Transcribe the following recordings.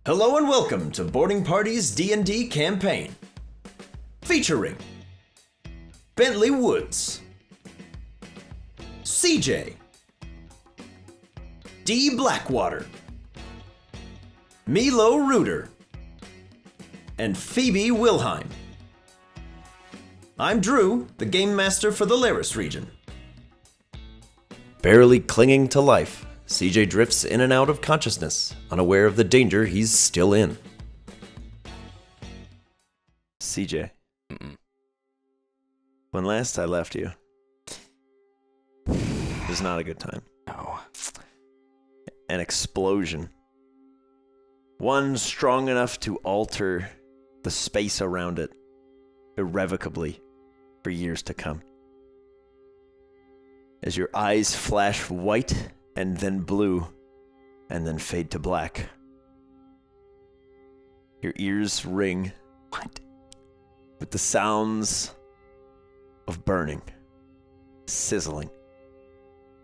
Hello and welcome to Boarding Party's D&D campaign. Featuring Bentley Woods, CJ, D. Blackwater, Milo Reuter, and Phoebe Wilheim. I'm Drew, the Game Master for the Laris region. Barely clinging to life, CJ drifts in and out of consciousness, unaware of the danger he's still in. CJ. When last I left you, it was not a good time. No. An explosion. One strong enough to alter the space around it irrevocably for years to come. As your eyes flash white and then blue, and then fade to black. Your ears ring with the sounds of burning, sizzling.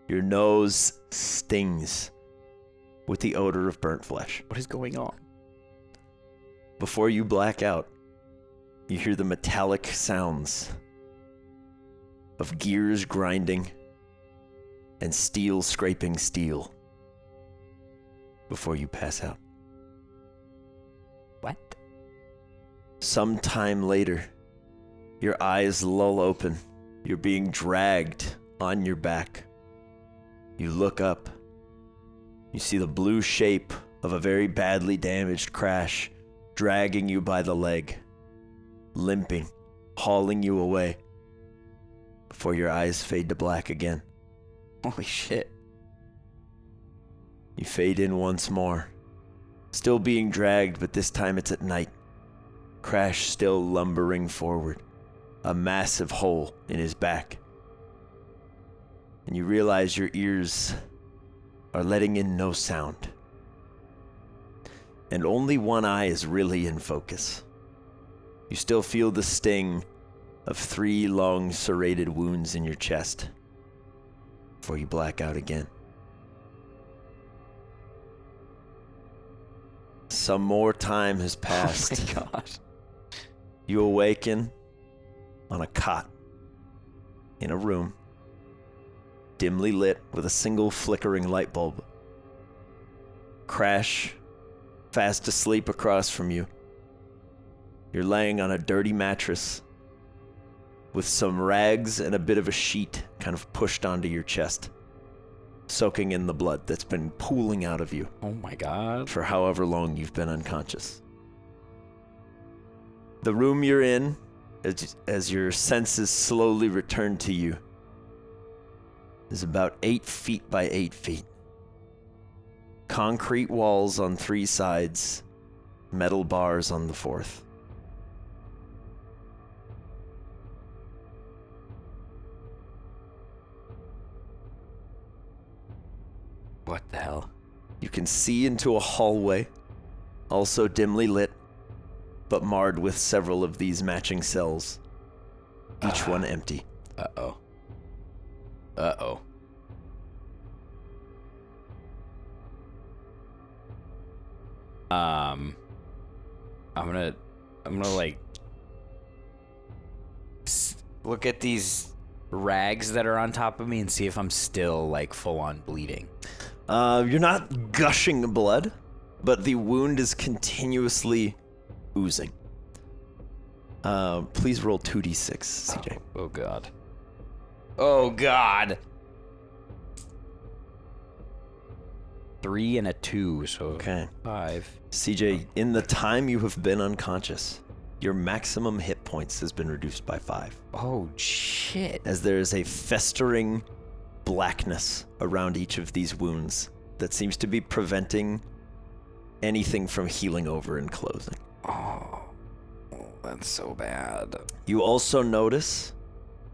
Your nose stings with the odor of burnt flesh. What is going on? Before you black out, you hear the metallic sounds of gears grinding and steel scraping steel before you pass out. What? Sometime later, your eyes lull open. You're being dragged on your back. You look up. You see the blue shape of a very badly damaged Crash dragging you by the leg, limping, hauling you away before your eyes fade to black again. Holy shit. You fade in once more, still being dragged, but this time it's at night. Crash still lumbering forward, a massive hole in his back. And you realize your ears are letting in no sound. And only one eye is really in focus. You still feel the sting of 3 long serrated wounds in your chest before you black out again. Some more time has passed. Oh my gosh. You awaken on a cot in a room, dimly lit with a single flickering light bulb. Crash, fast asleep across from you. You're laying on a dirty mattress with some rags and a bit of a sheet kind of pushed onto your chest, soaking in the blood that's been pooling out of you. Oh my god. For however long you've been unconscious. The room you're in, as your senses slowly return to you, is about 8 feet by 8 feet. Concrete walls on 3 sides, metal bars on the 4th. What the hell? You can see into a hallway, also dimly lit, but marred with several of these matching cells, each one empty. Uh-oh. Uh-oh. I'm gonna like look at these rags that are on top of me and see if I'm still like full on bleeding. You're not gushing blood, but the wound is continuously oozing. Please roll 2d6, CJ. Oh god. Oh god. 3 and a 2, so Okay. 5. CJ, in the time you have been unconscious, your maximum hit points has been reduced by 5. Oh shit. As there is a festering blackness around each of these wounds that seems to be preventing anything from healing over and closing. Oh, that's so bad. You also notice,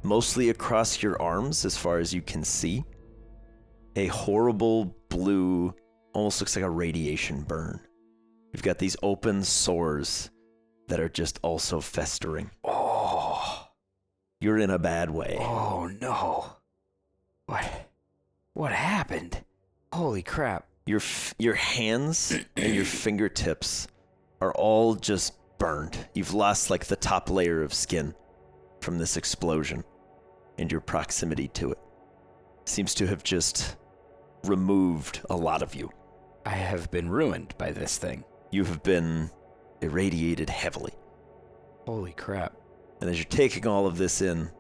mostly across your arms as far as you can see, a horrible blue, almost looks like a radiation burn. You've got these open sores that are just also festering. Oh. You're in a bad way. Oh no. What happened? Holy crap. Your hands and your fingertips are all just burned. You've lost like the top layer of skin from this explosion and your proximity to it. Seems to have just removed a lot of you. I have been ruined by this thing. You have been irradiated heavily. Holy crap. And as you're taking all of this in,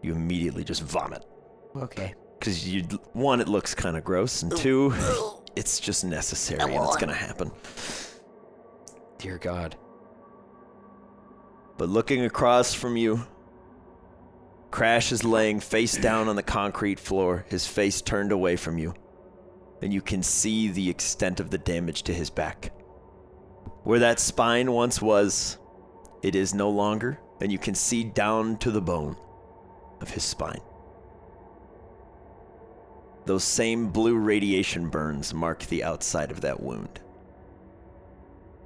you immediately just vomit. Okay. Because one, it looks kind of gross, and two, it's just necessary and it's gonna happen. Dear God. But looking across from you, Crash is laying face down on the concrete floor, his face turned away from you. And you can see the extent of the damage to his back. Where that spine once was, it is no longer, and you can see down to the bone of his spine. Those same blue radiation burns mark the outside of that wound.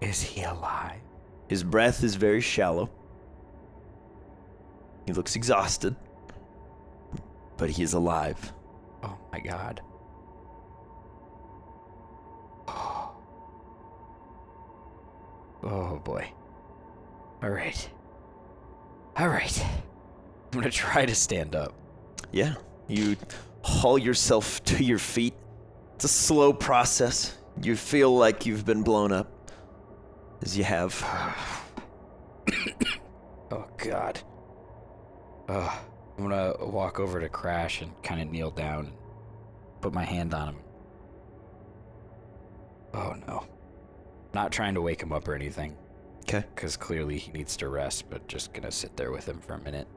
Is he alive? His breath is very shallow. He looks exhausted, but he is alive. Oh my God. Oh boy. All right. I'm gonna try to stand up. Yeah, you haul yourself to your feet. It's a slow process. You feel like you've been blown up, as you have. Oh God. I'm gonna walk over to Crash and kind of kneel down and put my hand on him. Oh no. Not trying to wake him up or anything. Okay. Because clearly he needs to rest, but just gonna sit there with him for a minute.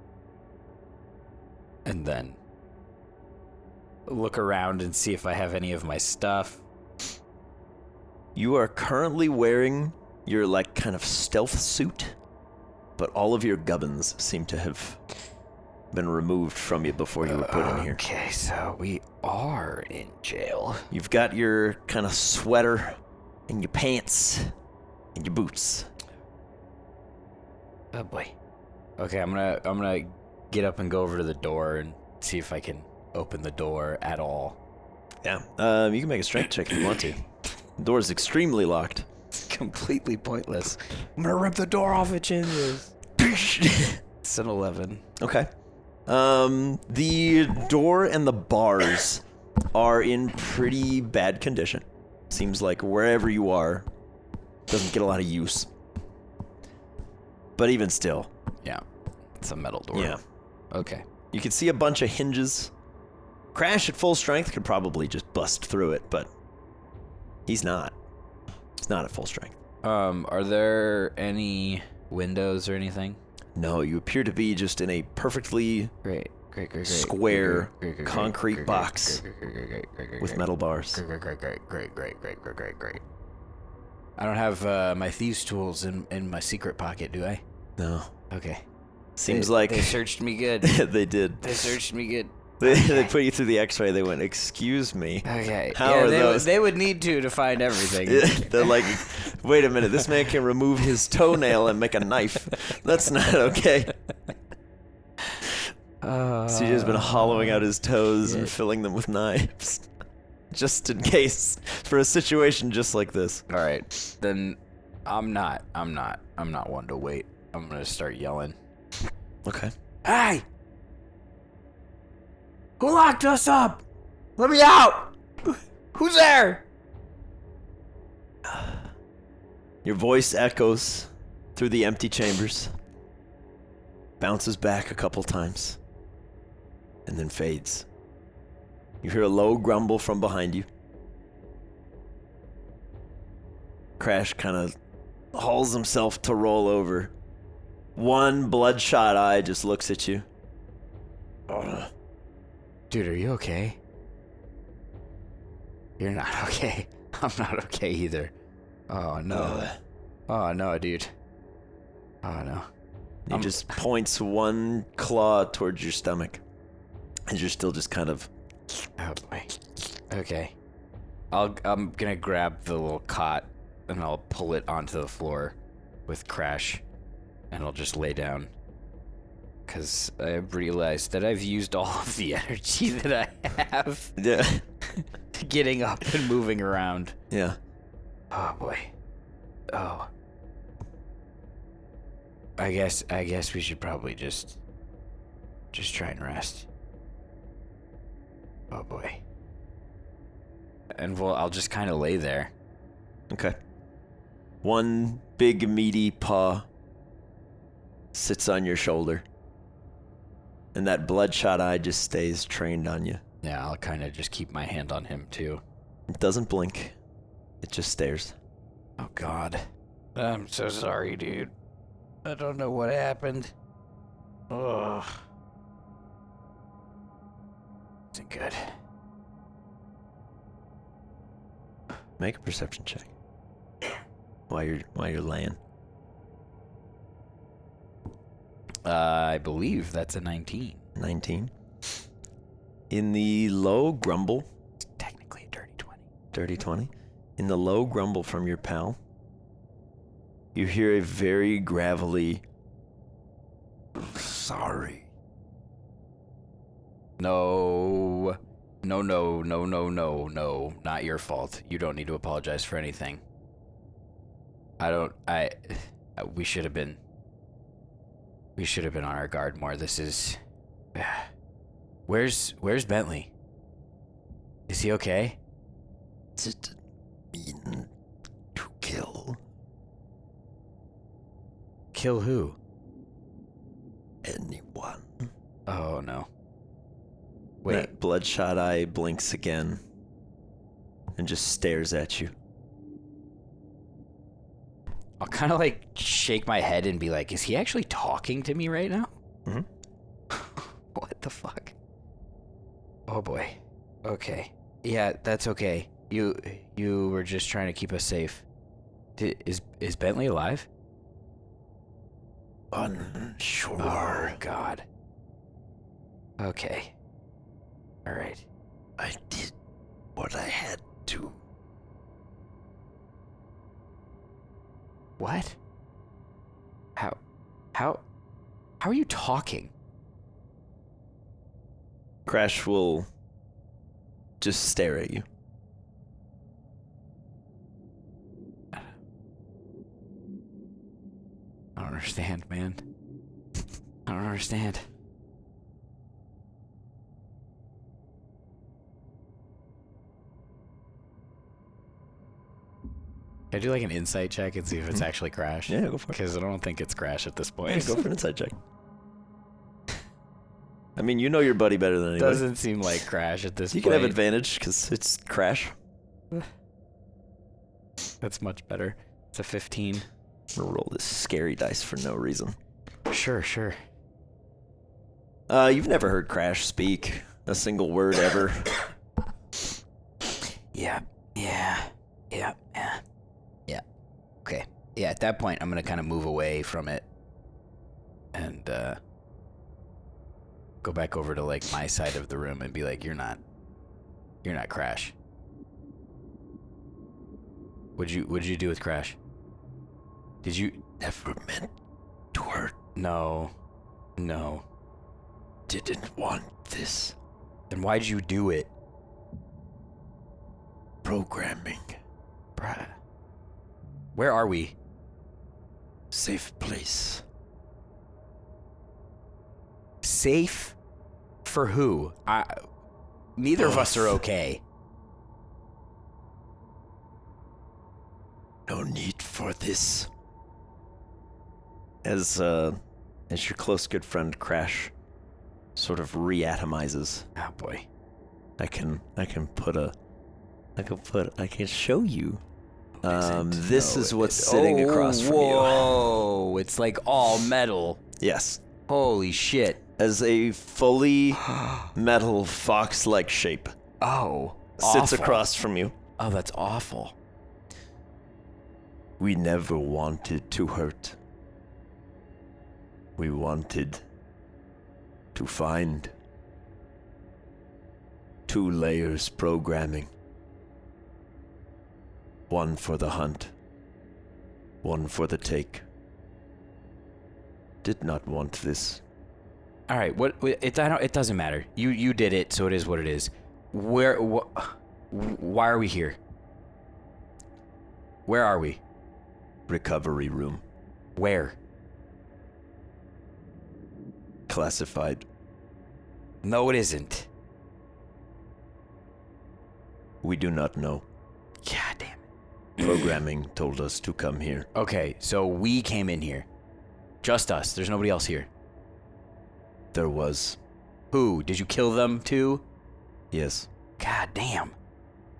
And then look around and see if I have any of my stuff. You are currently wearing your, like, kind of stealth suit, but all of your gubbins seem to have been removed from you before you were put in here. Okay, so we are in jail. You've got your kind of sweater and your pants and your boots. Oh boy. Okay, I'm gonna get up and go over to the door and see if I can open the door at all. Yeah, you can make a strength check if you want to. The door is extremely locked. It's completely pointless. I'm gonna rip the door off its hinges. It's an 11. Okay. The door and the bars are in pretty bad condition. Seems like wherever you are doesn't get a lot of use. But even still. Yeah. It's a metal door. Yeah. Okay. You can see a bunch of hinges. Crash at full strength could probably just bust through it, but he's not. He's not at full strength. Are there any windows or anything? No, you appear to be just in a perfectly Great. square concrete box with metal bars. Great. I don't have my thieves' tools in my secret pocket, do I? No. Okay. Seems like they searched me good. they did. They searched me good. They put you through the X-ray. They went, "Excuse me." Okay. How are those? They would need to find everything. They're like, "Wait a minute. This man can remove his toenail and make a knife. That's not okay." So he's just been hollowing out his toes and filling them with knives, just in case for a situation just like this. All right, then I'm not one to wait. I'm gonna start yelling. Okay. Hey! Who locked us up? Let me out! Who's there? Your voice echoes through the empty chambers, bounces back a couple times, and then fades. You hear a low grumble from behind you. Crash kind of hauls himself to roll over. One bloodshot eye just looks at you. Dude, are you okay? You're not okay. I'm not okay either. Oh no. Oh no, dude. Oh no. He just points one claw towards your stomach. And you're still just kind of... Oh boy. Okay. I'm gonna grab the little cot and I'll pull it onto the floor with Crash. And I'll just lay down. Because I've realized that I've used all of the energy that I have. Yeah. getting up and moving around. Yeah. Oh boy. Oh. I guess we should probably just try and rest. Oh boy. And I'll just kind of lay there. Okay. One big meaty paw sits on your shoulder. And that bloodshot eye just stays trained on you. Yeah, I'll kind of just keep my hand on him too. It doesn't blink. It just stares. Oh God. I'm so sorry, dude. I don't know what happened. Ugh. Isn't good. Make a perception check. While you're laying. I believe that's a 19. 19. In the low grumble. It's technically a dirty 20. Dirty 20. In the low grumble from your pal, you hear a very gravelly, sorry. No, not your fault. You don't need to apologize for anything. We should have been on our guard more. This is, where's Bentley? Is he okay? Did mean to kill Kill who? anyone. Oh no. Wait. That bloodshot eye blinks again and just stares at you. I'll kind of like shake my head and be like, is he actually talking to me right now? Mm-hmm. What the fuck? Oh boy. Okay. Yeah, that's okay. You were just trying to keep us safe. Is Bentley alive? Unsure. Oh God. Okay. All right. I did what I had to. What? How are you talking? Crash will just stare at you. I don't understand, man. I don't understand. Can I do like an insight check and see if it's actually Crash? Yeah, go for it. Because I don't think it's Crash at this point. Yeah, go for an insight check. I mean, you know your buddy better than anybody. Doesn't seem like Crash at this You point. can have advantage because it's Crash. That's much better. It's a 15. I'm gonna roll this scary dice for no reason. Sure. You've never heard Crash speak a single word ever. Yeah. Okay. Yeah, at that point, I'm going to kind of move away from it and go back over to, like, my side of the room and be like, you're not Crash. What'd you do with Crash? Did you... Never meant to hurt. No. Didn't want this. Then why'd you do it? Programming. Bruh. Where are we? Safe place. Safe? For who? Neither of us are okay. No need for this. As your close good friend Crash sort of reatomizes. Oh boy. I can show you. This is what's sitting across from you. Whoa, it's like all metal. Yes. Holy shit. As a fully metal fox-like shape Oh. sits Awful. across from you. Oh, that's awful. We never wanted to hurt. We wanted to find 2 layers programming. One for the hunt, one for the take. Did not want this. All right, it doesn't matter. You did it, so it is what it is. Where Why are we here? Where are we? Recovery room. Where? Classified. No, it isn't. We do not know. God damn it. Programming told us to come here. Okay, so we came in here. Just us. There's nobody else here. There was. Who? Did you kill them too? Yes. God damn.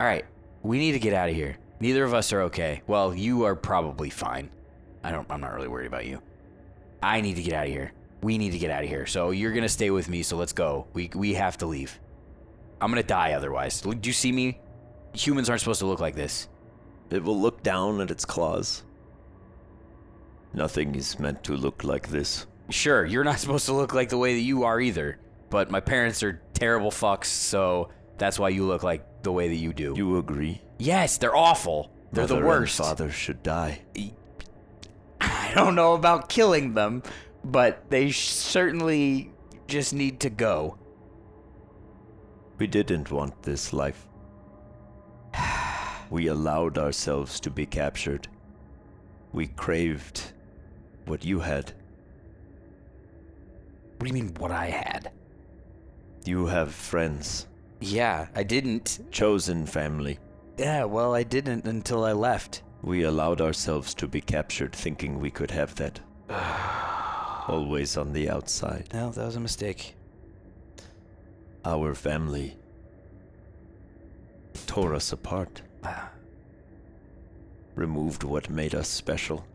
All right, we need to get out of here. Neither of us are okay. Well, you are probably fine. I'm not really worried about you. I need to get out of here. We need to get out of here. So you're gonna stay with me. So let's go. We have to leave. I'm gonna die otherwise. Do you see me? Humans aren't supposed to look like this. It will look down at its claws. Nothing is meant to look like this. Sure, you're not supposed to look like the way that you are either. But my parents are terrible fucks, so that's why you look like the way that you do. You agree? Yes, they're awful. They're Mother the worst. And father should die. I don't know about killing them, but they certainly just need to go. We didn't want this life. We allowed ourselves to be captured. We craved what you had. What do you mean, what I had? You have friends. Yeah, I didn't. Chosen family. Yeah, well, I didn't until I left. We allowed ourselves to be captured thinking we could have that. Always on the outside. No, that was a mistake. Our family tore us apart. Removed what made us special.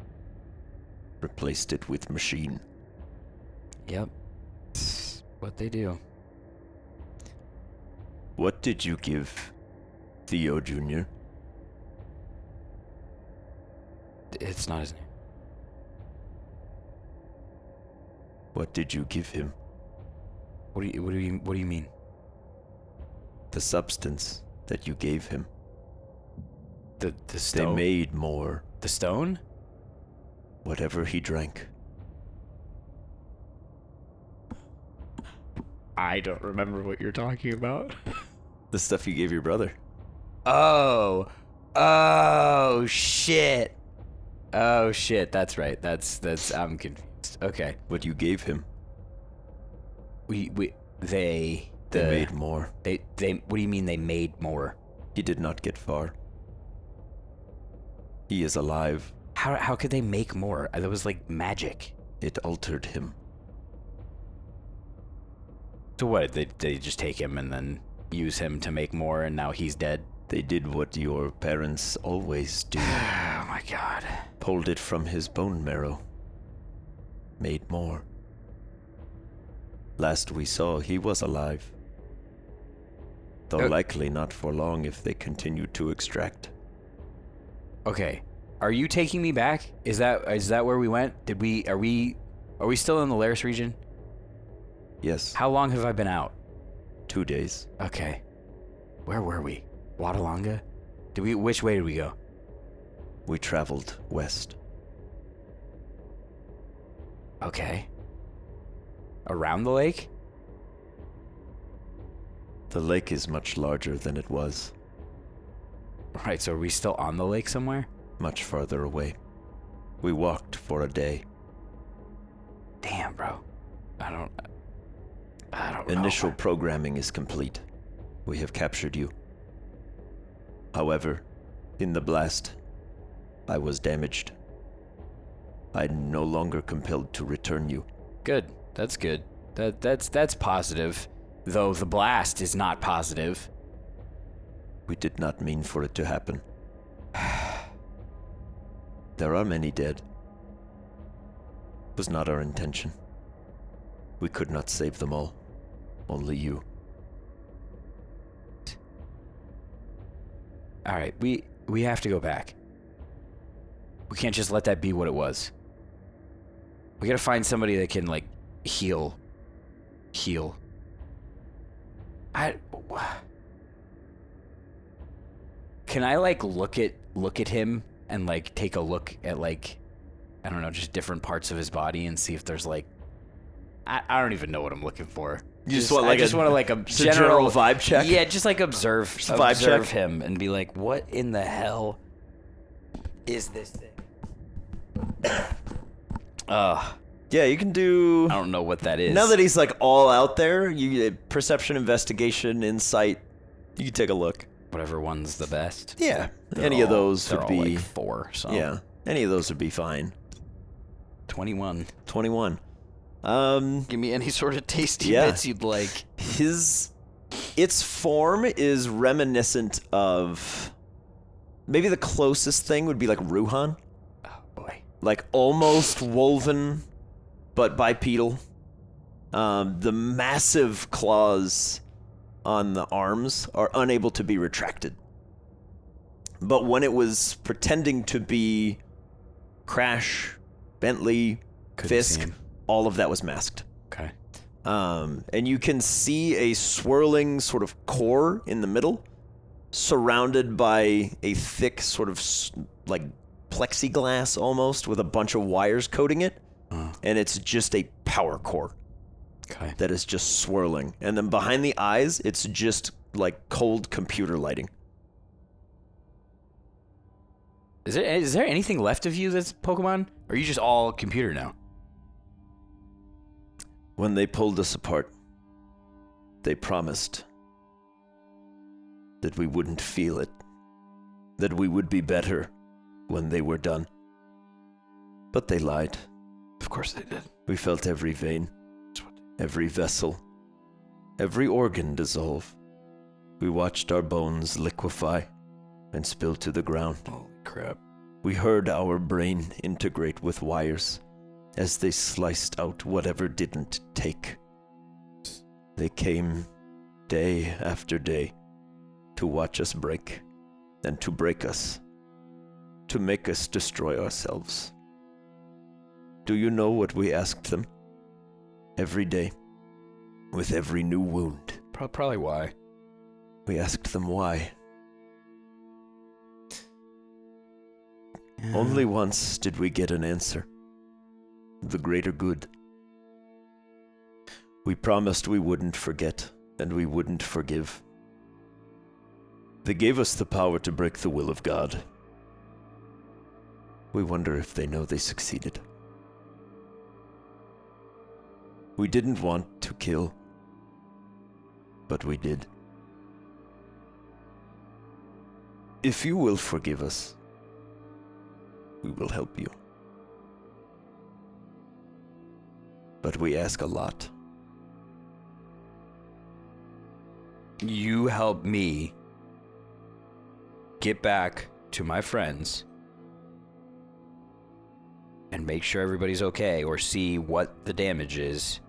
Replaced it with machine. Yep. What they do. What did you give Theo Jr.? It's not his name. What did you give him? What do you mean? The substance that you gave him. The They stone? made more. The stone? Whatever he drank. I don't remember what you're talking about. The stuff you gave your brother. Oh shit. Oh shit, that's right. That's I'm confused. Okay. What you gave him. They made more. They what do you mean they made more? He did not get far. He is alive. How could they make more? That was like magic. It altered him. So what? They just take him and then use him to make more, and now he's dead? They did what your parents always do. Oh my god. Pulled it from his bone marrow. Made more. Last we saw, he was alive. Though likely not for long if they continued to extract. Okay. Are you taking me back? Is that where we went? Are we still in the Laris region? Yes. How long have I been out? 2 days. Okay. Where were we? Wadalanga? Which way did we go? We traveled west. Okay. Around the lake? The lake is much larger than it was. Right, so are we still on the lake somewhere? Much farther away. We walked for a day. Damn, bro. I don't know. Initial programming is complete. We have captured you. However, in the blast, I was damaged. I'm no longer compelled to return you. Good. That's good. That's positive. Though the blast is not positive. We did not mean for it to happen. There are many dead. It was not our intention. We could not save them all. Only you. All right, we have to go back. We can't just let that be what it was. We gotta find somebody that can like heal. Can I like look at him and like take a look at like, I don't know, just different parts of his body and see if there's like, I don't even know what I'm looking for. You just want like a general vibe check? Yeah, just like observe vibe check him and be like, what in the hell is this thing? Yeah, you can do... I don't know what that is. Now that he's like all out there, you perception, investigation, insight, you can take a look. Whatever one's the best. Yeah, any of those would be... They're all like 4, so... Yeah, any of those would be fine. 21. 21. Give me any sort of tasty bits you'd like. Its form is reminiscent of... Maybe the closest thing would be like Ruhan. Oh, boy. Like almost woven, but bipedal. The massive claws on the arms are unable to be retracted. But when it was pretending to be Crash, Bentley, Fisk, all of that was masked. Okay. And you can see a swirling sort of core in the middle, surrounded by a thick sort of like plexiglass almost with a bunch of wires coating it. And it's just a power core. Okay. That is just swirling. And then behind the eyes, it's just like cold computer lighting. Is there anything left of you that's Pokemon? Or are you just all computer now? When they pulled us apart, they promised that we wouldn't feel it, that we would be better when they were done. But they lied. Of course they did. We felt every vein, every vessel, every organ dissolve. We watched our bones liquefy and spill to the ground. Holy crap. We heard our brain integrate with wires as they sliced out whatever didn't take. They came day after day to watch us break, and to break us, to make us destroy ourselves. Do you know what we asked them? Every day, with every new wound. Probably why. We asked them why. Only once did we get an answer. The greater good. We promised we wouldn't forget, and we wouldn't forgive. They gave us the power to break the will of God. We wonder if they know they succeeded. We didn't want to kill, but we did. If you will forgive us, we will help you. But we ask a lot. You help me get back to my friends and make sure everybody's okay, or see what the damage is.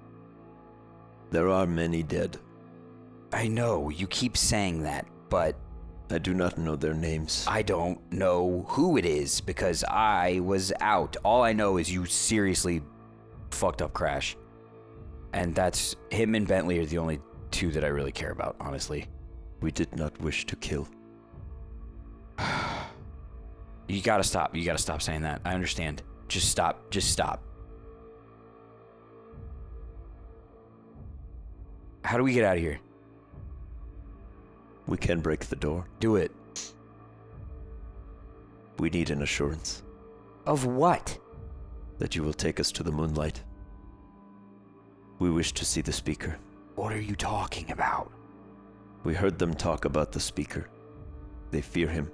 There are many dead. I know, you keep saying that, but I do not know their names. I don't know who it is because I was out. All I know is you seriously fucked up Crash. And that's him and Bentley are the only two that I really care about, honestly. We did not wish to kill. You gotta stop. You gotta stop saying that. I understand. Just stop. Just stop. How do we get out of here? We can break the door. Do it. We need an assurance. Of what? That you will take us to the moonlight. We wish to see the speaker. What are you talking about? We heard them talk about the speaker. They fear him.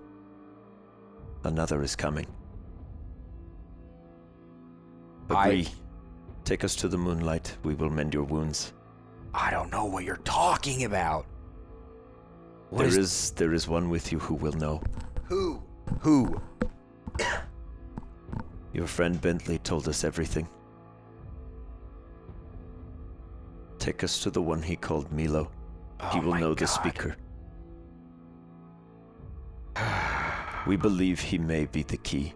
Another is coming. Agree. Take us to the moonlight. We will mend your wounds. I don't know what you're talking about. There is one with you who will know. Who? Your friend Bentley told us everything. Take us to the one he called Milo. He will know the speaker. We believe he may be the key.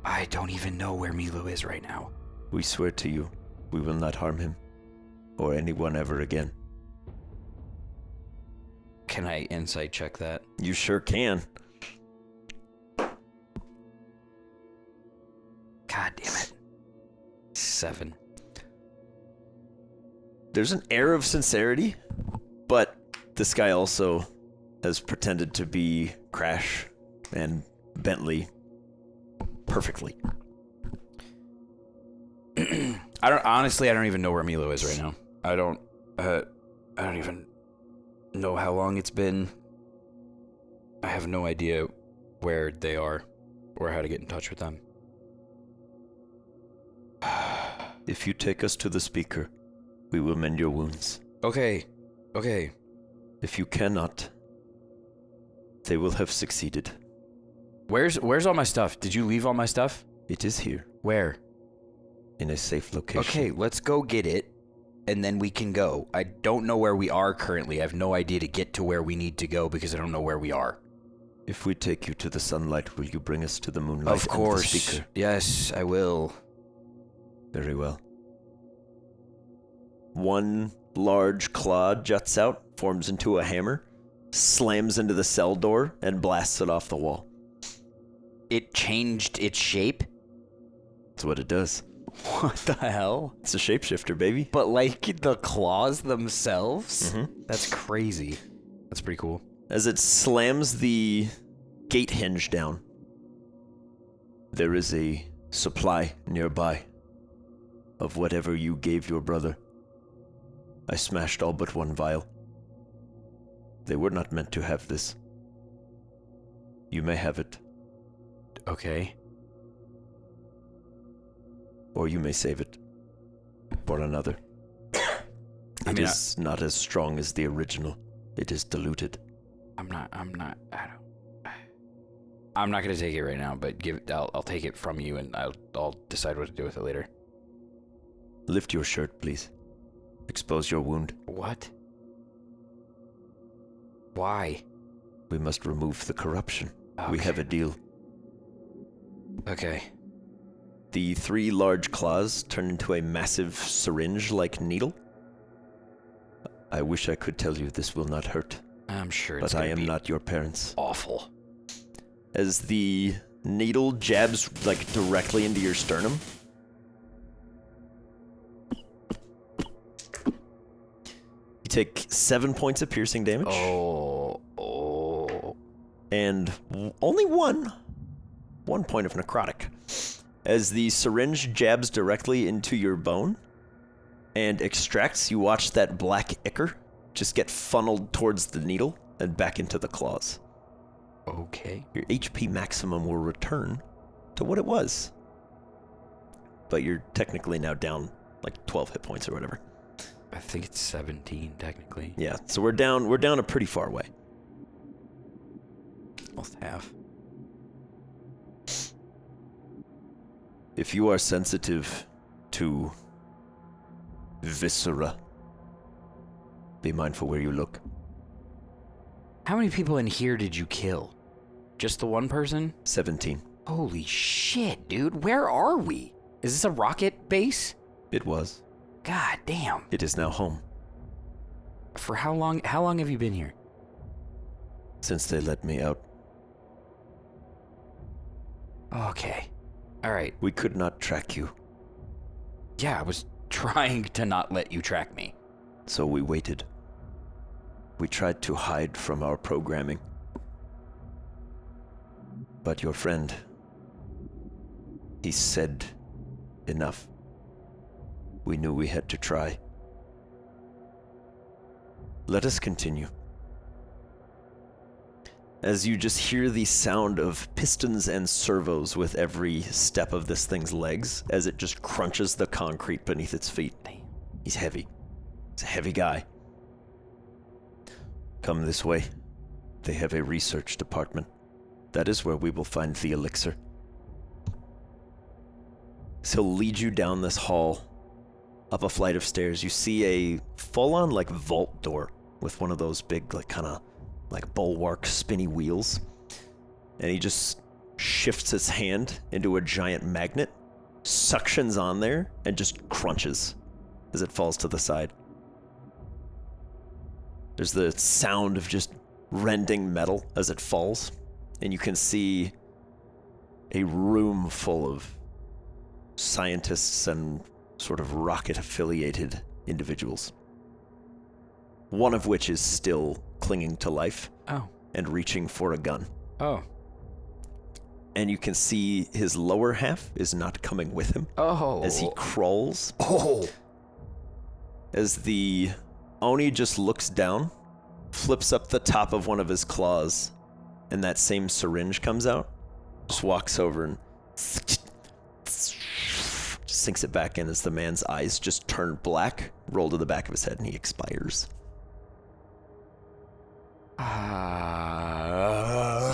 I don't even know where Milo is right now. We swear to you, we will not harm him, or anyone ever again. Can I insight check that? You sure can. God damn it. 7. There's an air of sincerity, but this guy also has pretended to be Crash and Bentley perfectly. I don't even know where Milo is right now. I don't even know how long it's been. I have no idea where they are or how to get in touch with them. If you take us to the speaker, we will mend your wounds. Okay. If you cannot, they will have succeeded. Where's all my stuff? Did you leave all my stuff? It is here, Where? in a safe location. Okay, let's go get it, and then we can go. I don't know where we are currently. I have no idea to get to where we need to go because I don't know where we are. If we take you to the sunlight, will you bring us to the moonlight Of course. and the speaker? Yes, I will. Very well. One large claw juts out, forms into a hammer, slams into the cell door, and blasts it off the wall. It changed its shape? That's what it does. What the hell? It's a shapeshifter, baby. But like the claws themselves? Mm-hmm. That's crazy. That's pretty cool. As it slams the gate hinge down, there is a supply nearby of whatever you gave your brother. I smashed all but one vial. They were not meant to have this. You may have it, Okay. or you may save it for another. It is not as strong as the original. It is diluted. I'm not gonna take it right now, but I'll take it from you and I'll decide what to do with it later. Lift your shirt, please. Expose your wound. What? Why? We must remove the corruption. We Okay. have a deal. Okay. The 3 large claws turn into a massive syringe-like needle. I wish I could tell you this will not hurt, I'm sure it's but I gonna am be not your parents. awful. As the needle jabs directly into your sternum, you take 7 points of piercing damage. Oh. And only one point of necrotic. As the syringe jabs directly into your bone and extracts, you watch that black ichor just get funneled towards the needle and back into the claws. Okay. Your HP maximum will return to what it was. But you're technically now down 12 hit points or whatever. I think it's 17 technically. Yeah, so we're down a pretty far way. Almost half. If you are sensitive to viscera, be mindful where you look. How many people in here did you kill? Just the one person? 17. Holy shit, dude. Where are we? Is this a rocket base? It was. God damn. It is now home. For how long? How long have you been here? Since they let me out. Okay. All right. We could not track you, Yeah, I was trying to not let you track me. so we waited. We tried to hide from our programming. But your friend, he said enough. We knew we had to try. Let us continue. As you just hear the sound of pistons and servos with every step of this thing's legs as it just crunches the concrete beneath its feet. He's heavy. He's a heavy guy. Come this way. They have a research department. That is where we will find the elixir. So he'll lead you down this hall, up a flight of stairs. You see a full-on vault door with one of those big kind of bulwark spinny wheels. And he just shifts his hand into a giant magnet, suctions on there, and just crunches as it falls to the side. There's the sound of just rending metal as it falls, and you can see a room full of scientists and sort of rocket-affiliated individuals. one of which is still clinging to life and reaching for a gun. Oh. And you can see his lower half is not coming with him as he crawls. As the Oni just looks down, flips up the top of one of his claws, and that same syringe comes out. Just walks over and sinks it back in as the man's eyes just turn black, roll to the back of his head, and he expires.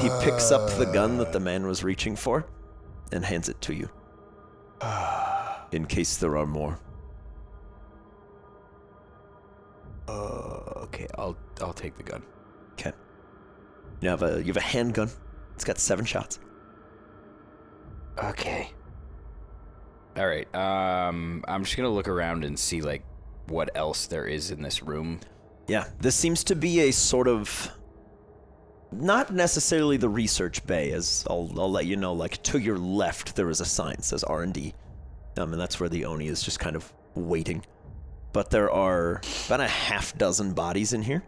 He picks up the gun that the man was reaching for and hands it to you. In case there are more. Okay, I'll take the gun. Okay. You have a handgun. It's got 7 shots. Okay. All right. I'm just gonna look around and see like what else there is in this room. Yeah, this seems to be a sort of, not necessarily the research bay, as I'll let you know, like to your left there is a sign that says R&D, and that's where the Oni is just kind of waiting. But there are about a half dozen bodies in here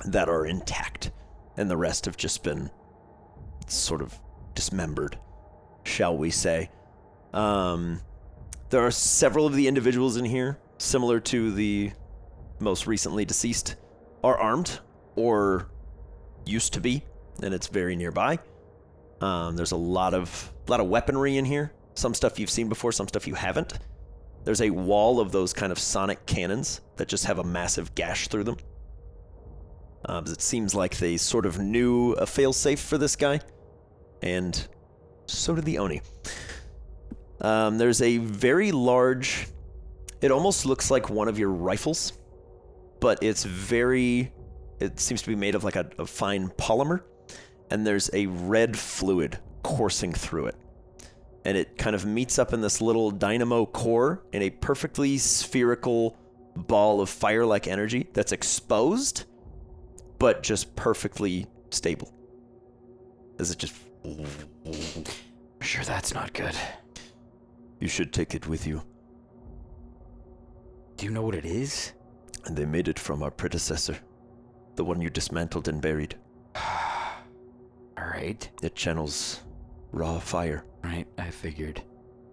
that are intact, and the rest have just been sort of dismembered, shall we say. There are several of the individuals in here, similar to the most recently deceased, are armed or used to be, and it's very nearby. There's a lot of weaponry in here. Some stuff you've seen before, some stuff you haven't. There's a wall of those kind of sonic cannons that just have a massive gash through them. It seems like they sort of knew a failsafe for this guy, and so did the Oni. There's a very large, it almost looks like one of your rifles, but it seems to be made of like a fine polymer, and there's a red fluid coursing through it. And it kind of meets up in this little dynamo core in a perfectly spherical ball of fire-like energy that's exposed, but just perfectly stable. As it just... Sure, that's not good. You should take it with you. Do you know what it is? And they made it from our predecessor, the one you dismantled and buried. All right. It channels raw fire. Right, I figured.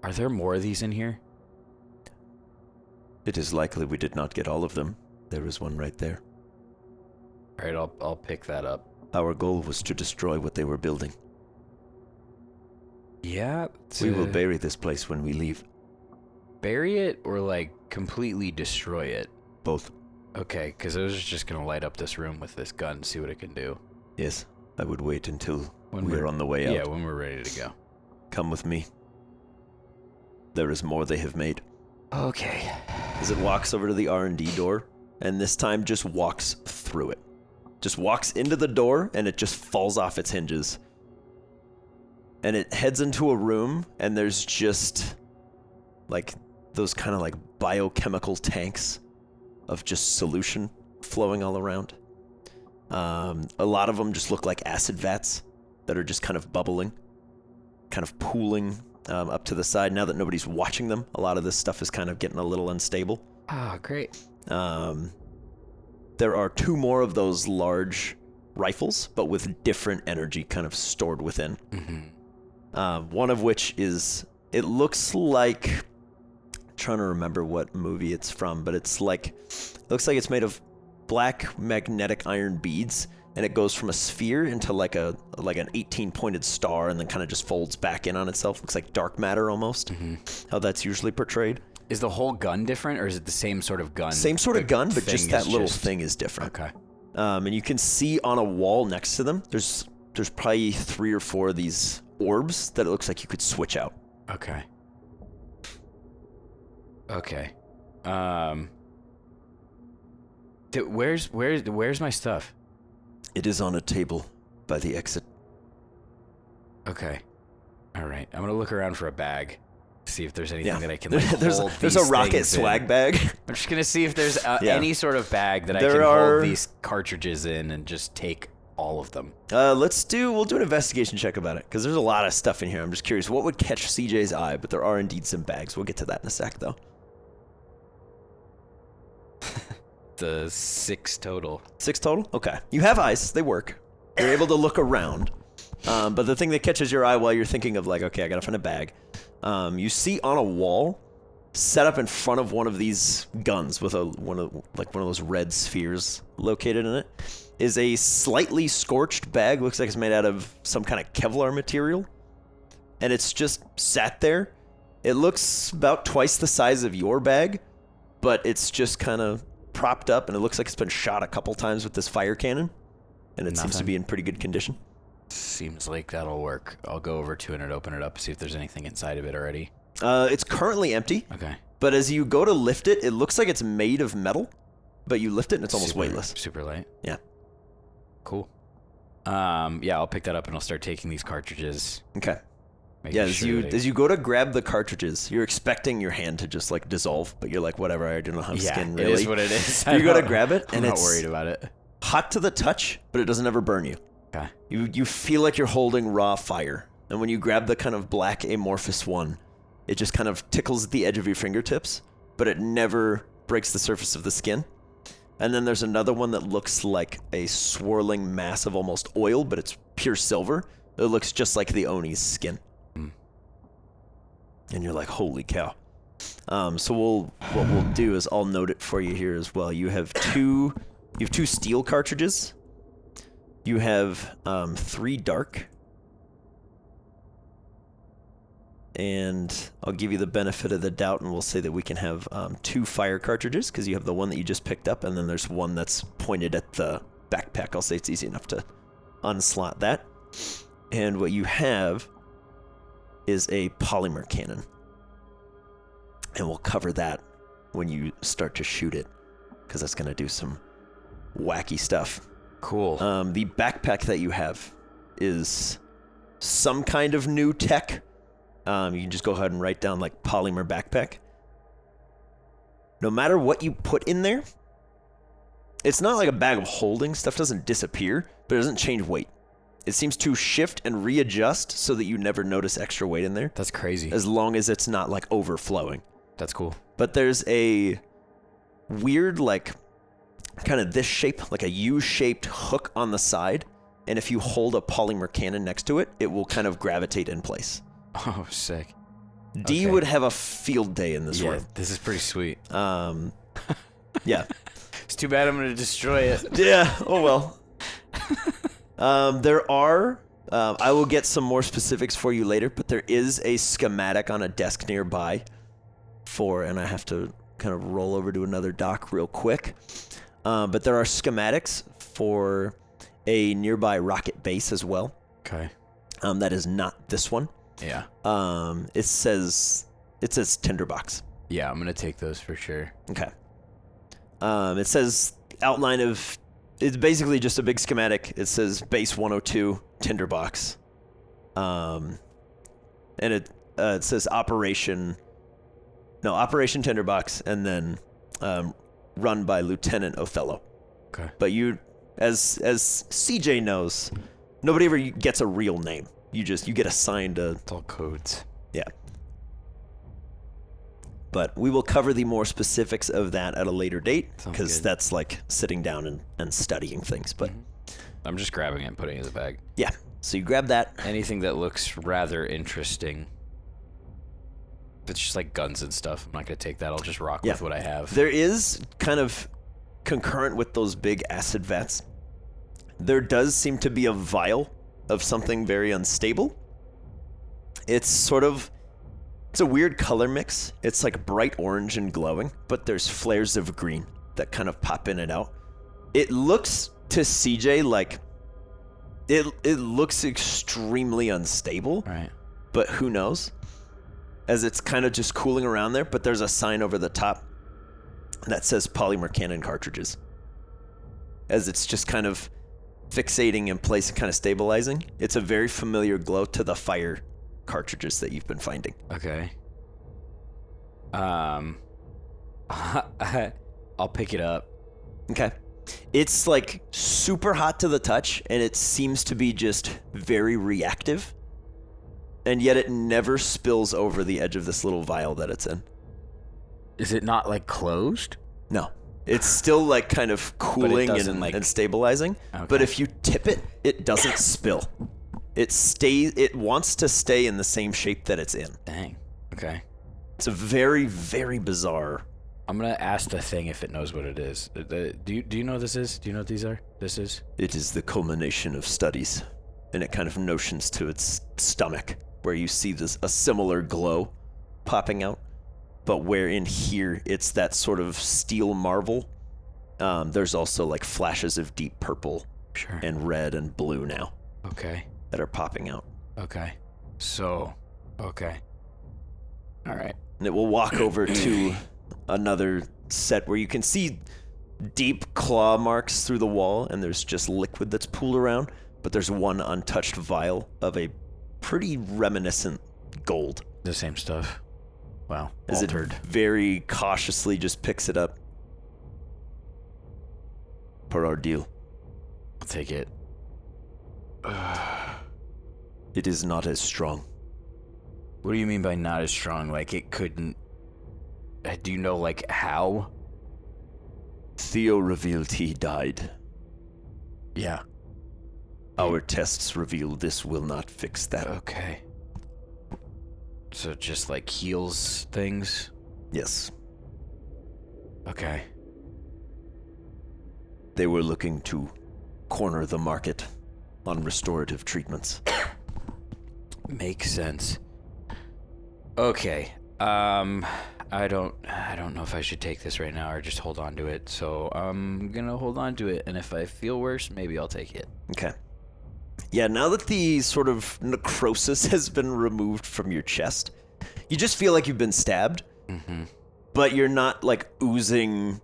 Are there more of these in here? It is likely we did not get all of them. There is one right there. All right, I'll pick that up. Our goal was to destroy what they were building. Yeah. We will bury this place when we leave. Bury it or like completely destroy it? Both. Okay, because I was just gonna light up this room with this gun, see what it can do. Yes, I would wait until When we're on the way out. Yeah, when we're ready to go. Come with me. There is more they have made. Okay. As it walks over to the R&D door, and this time just walks through it. Just walks into the door, and it just falls off its hinges. And it heads into a room, and there's just like those kind of like biochemical tanks of just solution flowing all around. A lot of them just look like acid vats that are just kind of bubbling, kind of pooling up to the side. Now that nobody's watching them, a lot of this stuff is kind of getting a little unstable. Ah, great. There are 2 more of those large rifles, but with different energy kind of stored within. Mm-hmm. One of which is, it looks like, I'm trying to remember what movie it's from, but it looks like it's made of black magnetic iron beads, and it goes from a sphere into like an 18-pointed star, and then kind of just folds back in on itself. Looks like dark matter almost. Mm-hmm. How that's usually portrayed. Is the whole gun different, or is it the same sort of gun? Same sort of gun, but just that little thing is different. Okay. And you can see on a wall next to them, there's probably 3 or 4 of these orbs that it looks like you could switch out. Okay. Okay. Where's my stuff? It is on a table by the exit. Okay. All right. I'm gonna look around for a bag, see if there's anything that I can like there's hold there's a rocket swag bag. I'm just gonna see if there's any sort of bag that I can hold these cartridges in and just take all of them. We'll do an investigation check about it, because there's a lot of stuff in here. I'm just curious what would catch CJ's eye, but there are indeed some bags. We'll get to that in a sec, though. The 6 total. 6 total? Okay. You have eyes. They work. You're able to look around. But the thing that catches your eye while you're thinking of like, okay, I gotta find a bag. You see on a wall, set up in front of one of these guns with one of those red spheres located in it, is a slightly scorched bag. Looks like it's made out of some kind of Kevlar material. And it's just sat there. It looks about twice the size of your bag, but it's just kind of propped up, and it looks like it's been shot a couple times with this fire cannon, and it seems to be in pretty good condition. Seems like that'll work. I'll go over to it and open it up, see if there's anything inside of it already. It's currently empty. Okay. But as you go to lift it, it looks like it's made of metal, but you lift it and it's almost weightless. Super light. Yeah. Cool. Yeah, I'll pick that up and I'll start taking these cartridges. Okay. Yeah, as you go to grab the cartridges, you're expecting your hand to just like dissolve, but you're like, whatever, I don't have skin really. It is what it is. You go to grab it, and I'm not it's worried about it. hot to the touch, but it doesn't ever burn you. Okay. You feel like you're holding raw fire, and when you grab the kind of black amorphous one, it just kind of tickles the edge of your fingertips, but it never breaks the surface of the skin. And then there's another one that looks like a swirling mass of almost oil, but it's pure silver. It looks just like the Oni's skin. And you're like, holy cow. So what we'll do is I'll note it for you here as well. You have two steel cartridges. You have 3 dark. And I'll give you the benefit of the doubt, and we'll say that we can have 2 fire cartridges, because you have the one that you just picked up, and then there's one that's pointed at the backpack. I'll say it's easy enough to unslot that. And what you have is a polymer cannon. And we'll cover that when you start to shoot it, because that's going to do some wacky stuff. Cool. The backpack that you have is some kind of new tech. You can just go ahead and write down like polymer backpack. No matter what you put in there, it's not like a bag of holding. Stuff doesn't disappear, but it doesn't change weight. It seems to shift and readjust so that you never notice extra weight in there. That's crazy. As long as it's not like overflowing. That's cool. But there's a weird like kind of this shape, like a U-shaped hook on the side. And if you hold a polymer cannon next to it, it will kind of gravitate in place. Oh, sick. D would have a field day in this room. Yeah, this is pretty sweet. Yeah. It's too bad I'm going to destroy it. Yeah, oh well. There are, I will get some more specifics for you later, but there is a schematic on a desk nearby and I have to kind of roll over to another dock real quick. But there are schematics for a nearby rocket base as well. Okay. That is not this one. Yeah. It says tinderbox. Yeah, I'm going to take those for sure. Okay. It says outline of... It's basically just a big schematic. It says base 102 tinderbox. And it says operation tinderbox, and then run by Lieutenant Othello. Okay. But you, as CJ knows, nobody ever gets a real name. You get assigned a... It's all codes. Yeah. But we will cover the more specifics of that at a later date, because that's like sitting down and studying things. But I'm just grabbing it and putting it in the bag. Yeah. So you grab that. Anything that looks rather interesting. If it's just like guns and stuff, I'm not going to take that. I'll just rock with what I have. There is kind of concurrent with those big acid vats. There does seem to be a vial of something very unstable. It's a weird color mix. It's like bright orange and glowing, but there's flares of green that kind of pop in and out. It looks to CJ like it looks extremely unstable. Right. But who knows? As it's kind of just cooling around there, but there's a sign over the top that says polymer cannon cartridges. As it's just kind of fixating in place and kind of stabilizing. It's a very familiar glow to the fire cartridges that you've been finding. Okay. I'll pick it up. Okay. It's like super hot to the touch, and it seems to be just very reactive. And yet it never spills over the edge of this little vial that it's in. Is it not like closed? No. It's still like kind of cooling and stabilizing. Okay. But if you tip it, it doesn't spill. It wants to stay in the same shape that it's in. Dang. Okay. It's a very, very bizarre. I'm gonna ask the thing if it knows what it is. Do you know what this is? Do you know what these are? This is? It is the culmination of studies, and it kind of notions to its stomach, where you see a similar glow popping out, but where in here it's that sort of steel marvel. There's also like flashes of deep purple and red and blue now. Okay. That are popping out. Okay. So, okay. All right. And it will walk over to another set where you can see deep claw marks through the wall, and there's just liquid that's pooled around, but there's one untouched vial of a pretty reminiscent gold. The same stuff. Wow. As Altered. it very cautiously just picks it up. Per our deal. I'll take it. It is not as strong. What do you mean by not as strong? Like it couldn't... Do you know like how? Theo revealed he died. Yeah. Our tests reveal this will not fix that. Okay. So it just like heals things? Yes. Okay. They were looking to corner the market on restorative treatments. Makes sense. Okay. I don't know if I should take this right now or just hold on to it. So I'm gonna hold on to it, and if I feel worse, maybe I'll take it. Okay. Yeah, now that the sort of necrosis has been removed from your chest, you just feel like you've been stabbed, but you're not like oozing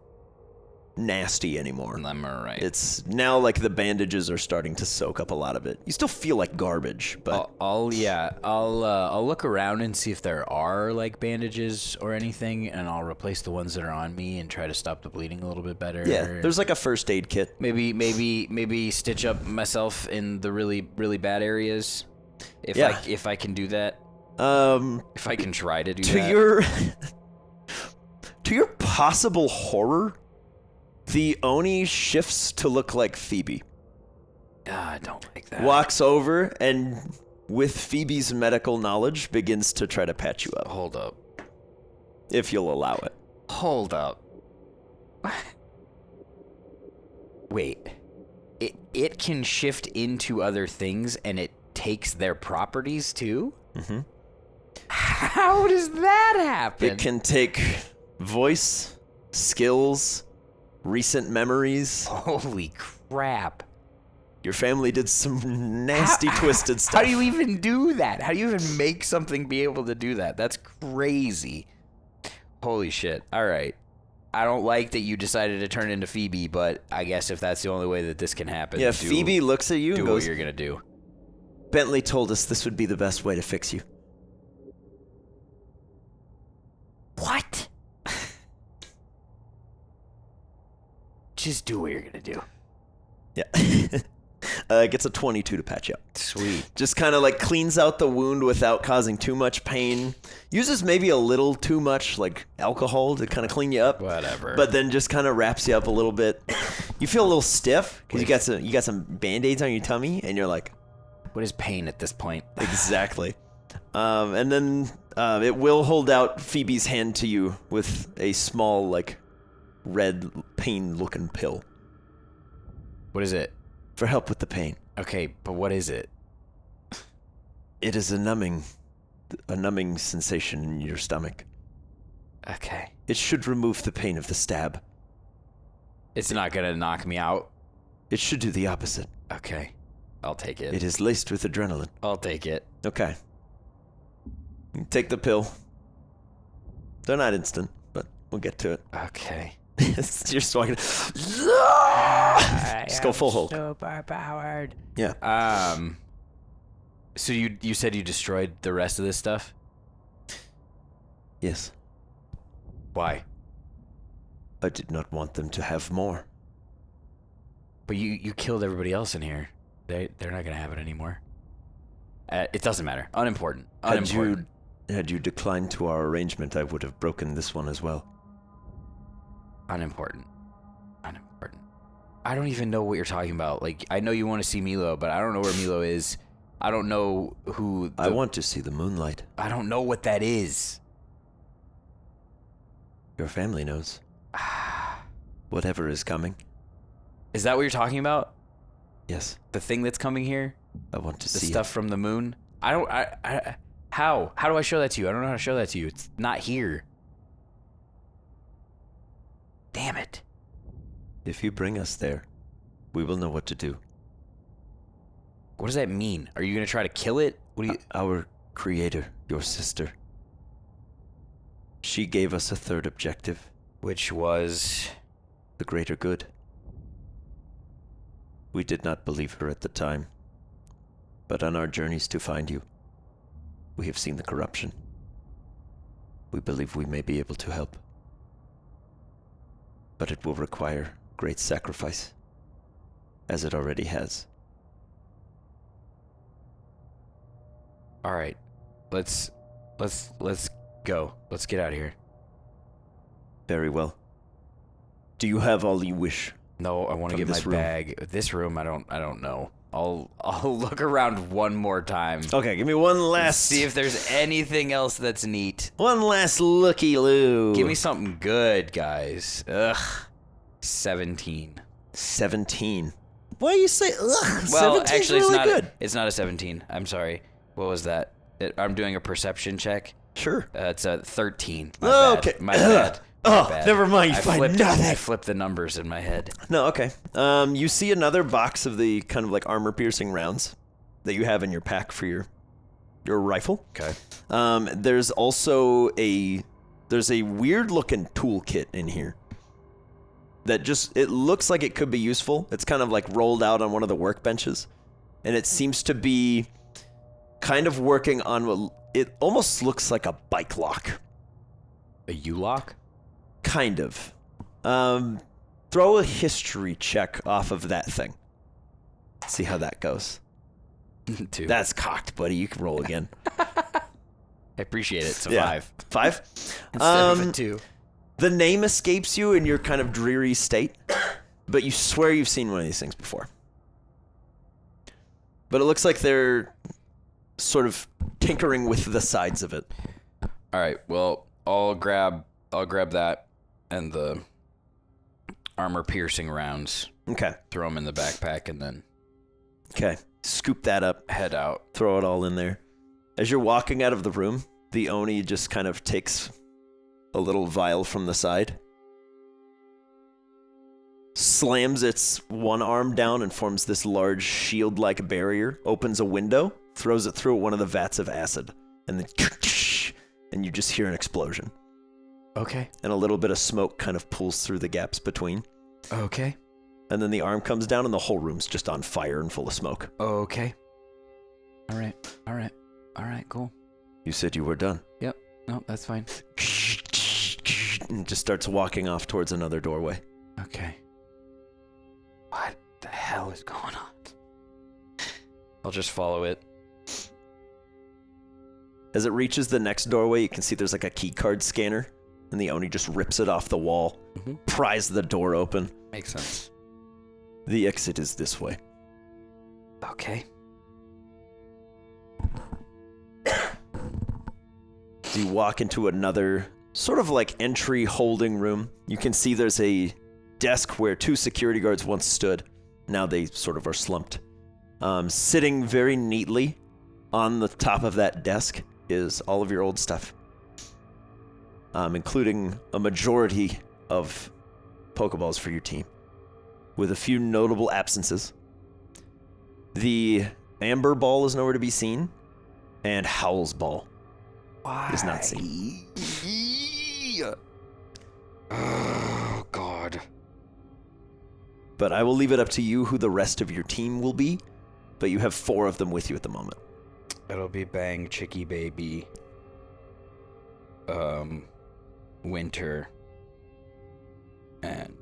nasty anymore. I'm alright. It's now like the bandages are starting to soak up a lot of it. You still feel like garbage, but I'll look around and see if there are like bandages or anything, and I'll replace the ones that are on me and try to stop the bleeding a little bit better. yeah, there's like a first aid kit. Maybe stitch up myself in the really bad areas. If I can do that. If I can try to do that. To your possible horror, the Oni shifts to look like Phoebe. I don't like that. Walks over and, with Phoebe's medical knowledge, begins to try to patch you up. Hold up. If you'll allow it. Hold up. Wait. It can shift into other things and it takes their properties too? Mm-hmm. How does that happen? It can take voice, skills, recent memories. Holy crap. Your family did some nasty, twisted stuff. How do you even do that? How do you even make something be able to do that? That's crazy. Holy shit. All right. I don't like that you decided to turn into Phoebe, but I guess if that's the only way that this can happen. Yeah, Phoebe looks at you and goes, what you're going to do. Bentley told us this would be the best way to fix you. What? Just do what you're going to do. Yeah. Gets a 22 to patch up. Sweet. Just kind of like cleans out the wound without causing too much pain. Uses maybe a little too much like alcohol to kind of clean you up. Whatever. But then just kind of wraps you up a little bit. You feel a little stiff because you got some band-aids on your tummy and you're like, what is pain at this point? Exactly. And then it will hold out Phoebe's hand to you with a small like red pain-looking pill. What is it? For help with the pain. Okay, but what is it? It is a numbing sensation in your stomach. Okay. It should remove the pain of the stab. It's not gonna knock me out? It should do the opposite. Okay. I'll take it. It is laced with adrenaline. I'll take it. Okay. You take the pill. They're not instant, but we'll get to it. Okay. You're just walking. Just go full Hulk. Super powered. Yeah. So you said you destroyed the rest of this stuff? Yes. Why? I did not want them to have more. But you killed everybody else in here. They're not gonna have it anymore. It doesn't matter. Unimportant. Had you declined to our arrangement, I would have broken this one as well. Unimportant. I don't even know what you're talking about. Like, I know you want to see Milo, but I don't know where Milo is. I don't know who... I want to see the moonlight. I don't know what that is. Your family knows. Whatever is coming. Is that what you're talking about? Yes. The thing that's coming here? I want to The see stuff from the moon? I don't... How? How do I show that to you? I don't know how to show that to you. It's not here. Damn it. If you bring us there, we will know what to do. What does that mean? Are you going to try to kill it? What do you... Our creator, your sister. She gave us a third objective. Which was... The greater good. We did not believe her at the time. But on our journeys to find you, we have seen the corruption. We believe we may be able to help. But it will require great sacrifice, as it already has. All right. Let's go. Let's get out of here. Very well. Do you have all you wish? No, I want to From get my this room? bag. This room, I don't know. I'll look around one more time. Okay, give me one last... See if there's anything else that's neat. One last looky-loo. Give me something good, guys. Ugh. 17. 17. Why you say ugh? Well, 17's actually, really it's not. good. It's not a 17. I'm sorry. What was that? I'm doing a perception check. Sure. It's a 13. My Oh, bad. okay. My bad. Oh, My bad. never mind. You I find nothing. I flipped the numbers in my head. No, okay. You see another box of the kind of like armor-piercing rounds that you have in your pack for your rifle. Okay. There's also a weird-looking toolkit in here that it looks like it could be useful. It's kind of like rolled out on one of the workbenches, and it seems to be kind of working on what it almost looks like a bike lock. A U-lock? Kind of. Throw a history check off of that thing. See how that goes. 2. That's cocked, buddy. You can roll again. I appreciate it. So Yeah. 5. 5? Instead of a 2. The name escapes you in your kind of dreary state, but you swear you've seen one of these things before. But it looks like they're sort of tinkering with the sides of it. All right. Well, I'll grab that and the armor-piercing rounds. Okay. Throw them in the backpack and then Okay. Scoop that up. head out. Throw it all in there. As you're walking out of the room, the Oni just kind of takes a little vial from the side, slams its one arm down and forms this large shield-like barrier, opens a window, throws it through one of the vats of acid, and then and you just hear an explosion. Okay. And a little bit of smoke kind of pulls through the gaps between. Okay. And then the arm comes down and the whole room's just on fire and full of smoke. Okay. All right, cool. You said you were done. Yep. No, that's fine. And just starts walking off towards another doorway. Okay. What the hell is going on? I'll just follow it. As it reaches the next doorway, you can see there's like a key card scanner, and the Oni just rips it off the wall, pries the door open. Makes sense. The exit is this way. Okay. You walk into another sort of like entry holding room. You can see there's a desk where 2 security guards once stood. Now they sort of are slumped. Sitting very neatly on the top of that desk is all of your old stuff, including a majority of Pokeballs for your team, with a few notable absences. The Amber Ball is nowhere to be seen, and Howl's Ball is not seen. Oh, God. But I will leave it up to you who the rest of your team will be, but you have 4 of them with you at the moment. It'll be Bang, Chicky Baby, Winter, and...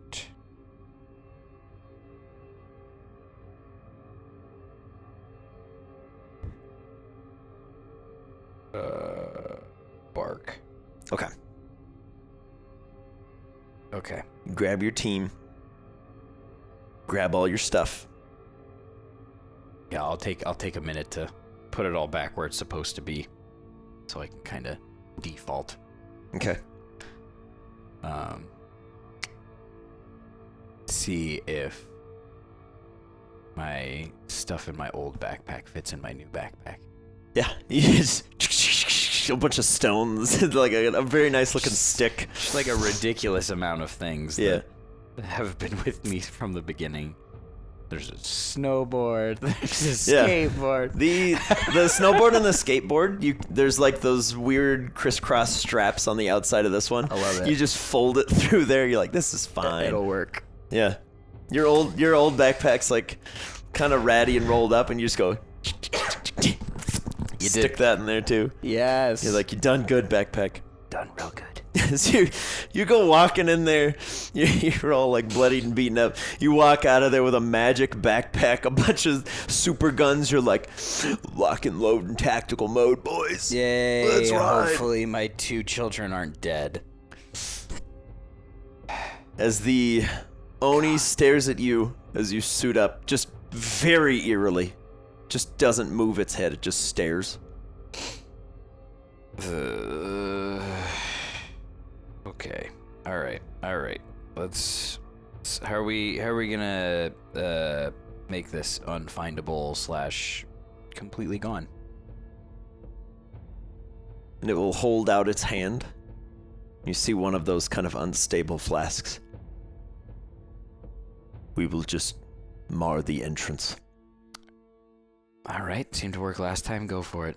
Bark. Okay. Okay. Grab your team. grab all your stuff. Yeah, I'll take a minute to put it all back where it's supposed to be, so I can kind of default. Okay. See if my stuff in my old backpack fits in my new backpack. Yeah, you just a bunch of stones, like a very nice looking stick. Just like a ridiculous amount of things Yeah. that have been with me from the beginning. There's a snowboard, there's a Yeah. skateboard. The snowboard and the skateboard, there's like those weird crisscross straps on the outside of this one. I love it. You just fold it through there. You're like, this is fine. It'll work. Yeah. Your old backpack's like kind of ratty and rolled up, and you just go. You stick that in there too. Yes. You're like, you done good, backpack. Done real good. So you go walking in there, you're all like bloodied and beaten up. You walk out of there with a magic backpack, a bunch of super guns. You're like, lock and load in tactical mode, boys. Yay. Let's ride. Hopefully my 2 children aren't dead. As the Oni stares at you as you suit up, just very eerily. Just doesn't move its head, it just stares. Okay. All right. Let's. How are we gonna make this unfindable / completely gone? And it will hold out its hand. You see one of those kind of unstable flasks. We will just mar the entrance. All right. Seemed to work last time. Go for it.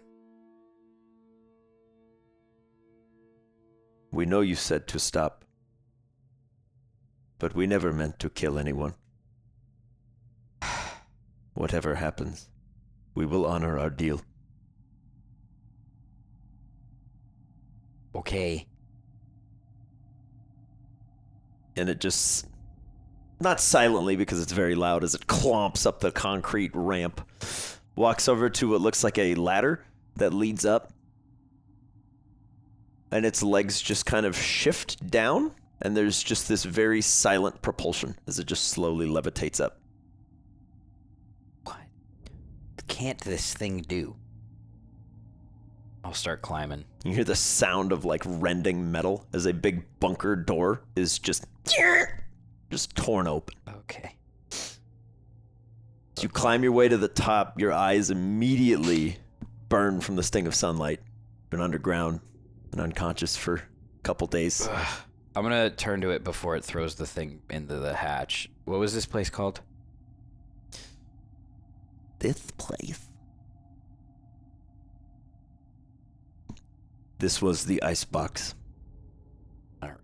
We know you said to stop, but we never meant to kill anyone. Whatever happens, we will honor our deal. Okay. And it just, not silently because it's very loud, as it clomps up the concrete ramp, walks over to what looks like a ladder that leads up. And its legs just kind of shift down, and there's just this very silent propulsion as it just slowly levitates up. What can't this thing do? I'll start climbing. You hear the sound of like rending metal as a big bunker door is just torn open. Okay. As you climb your way to the top, your eyes immediately burn from the sting of sunlight. Been underground and unconscious for a couple days. I'm gonna turn to it before it throws the thing into the hatch. What was this place called? This place. This was the icebox. All right.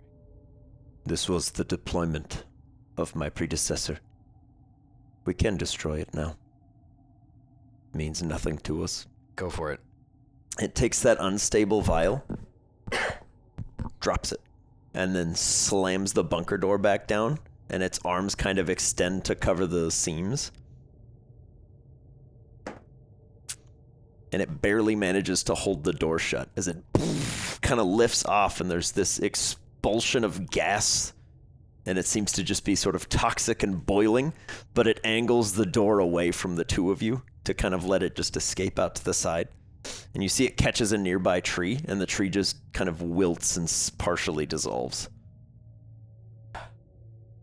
This was the deployment of my predecessor. We can destroy it now. Means nothing to us. Go for it. It takes that unstable vial, drops it, and then slams the bunker door back down, and its arms kind of extend to cover the seams. And it barely manages to hold the door shut as it kind of lifts off, and there's this expulsion of gas, and it seems to just be sort of toxic and boiling, but it angles the door away from the two of you to kind of let it just escape out to the side. And you see it catches a nearby tree, and the tree just kind of wilts and partially dissolves.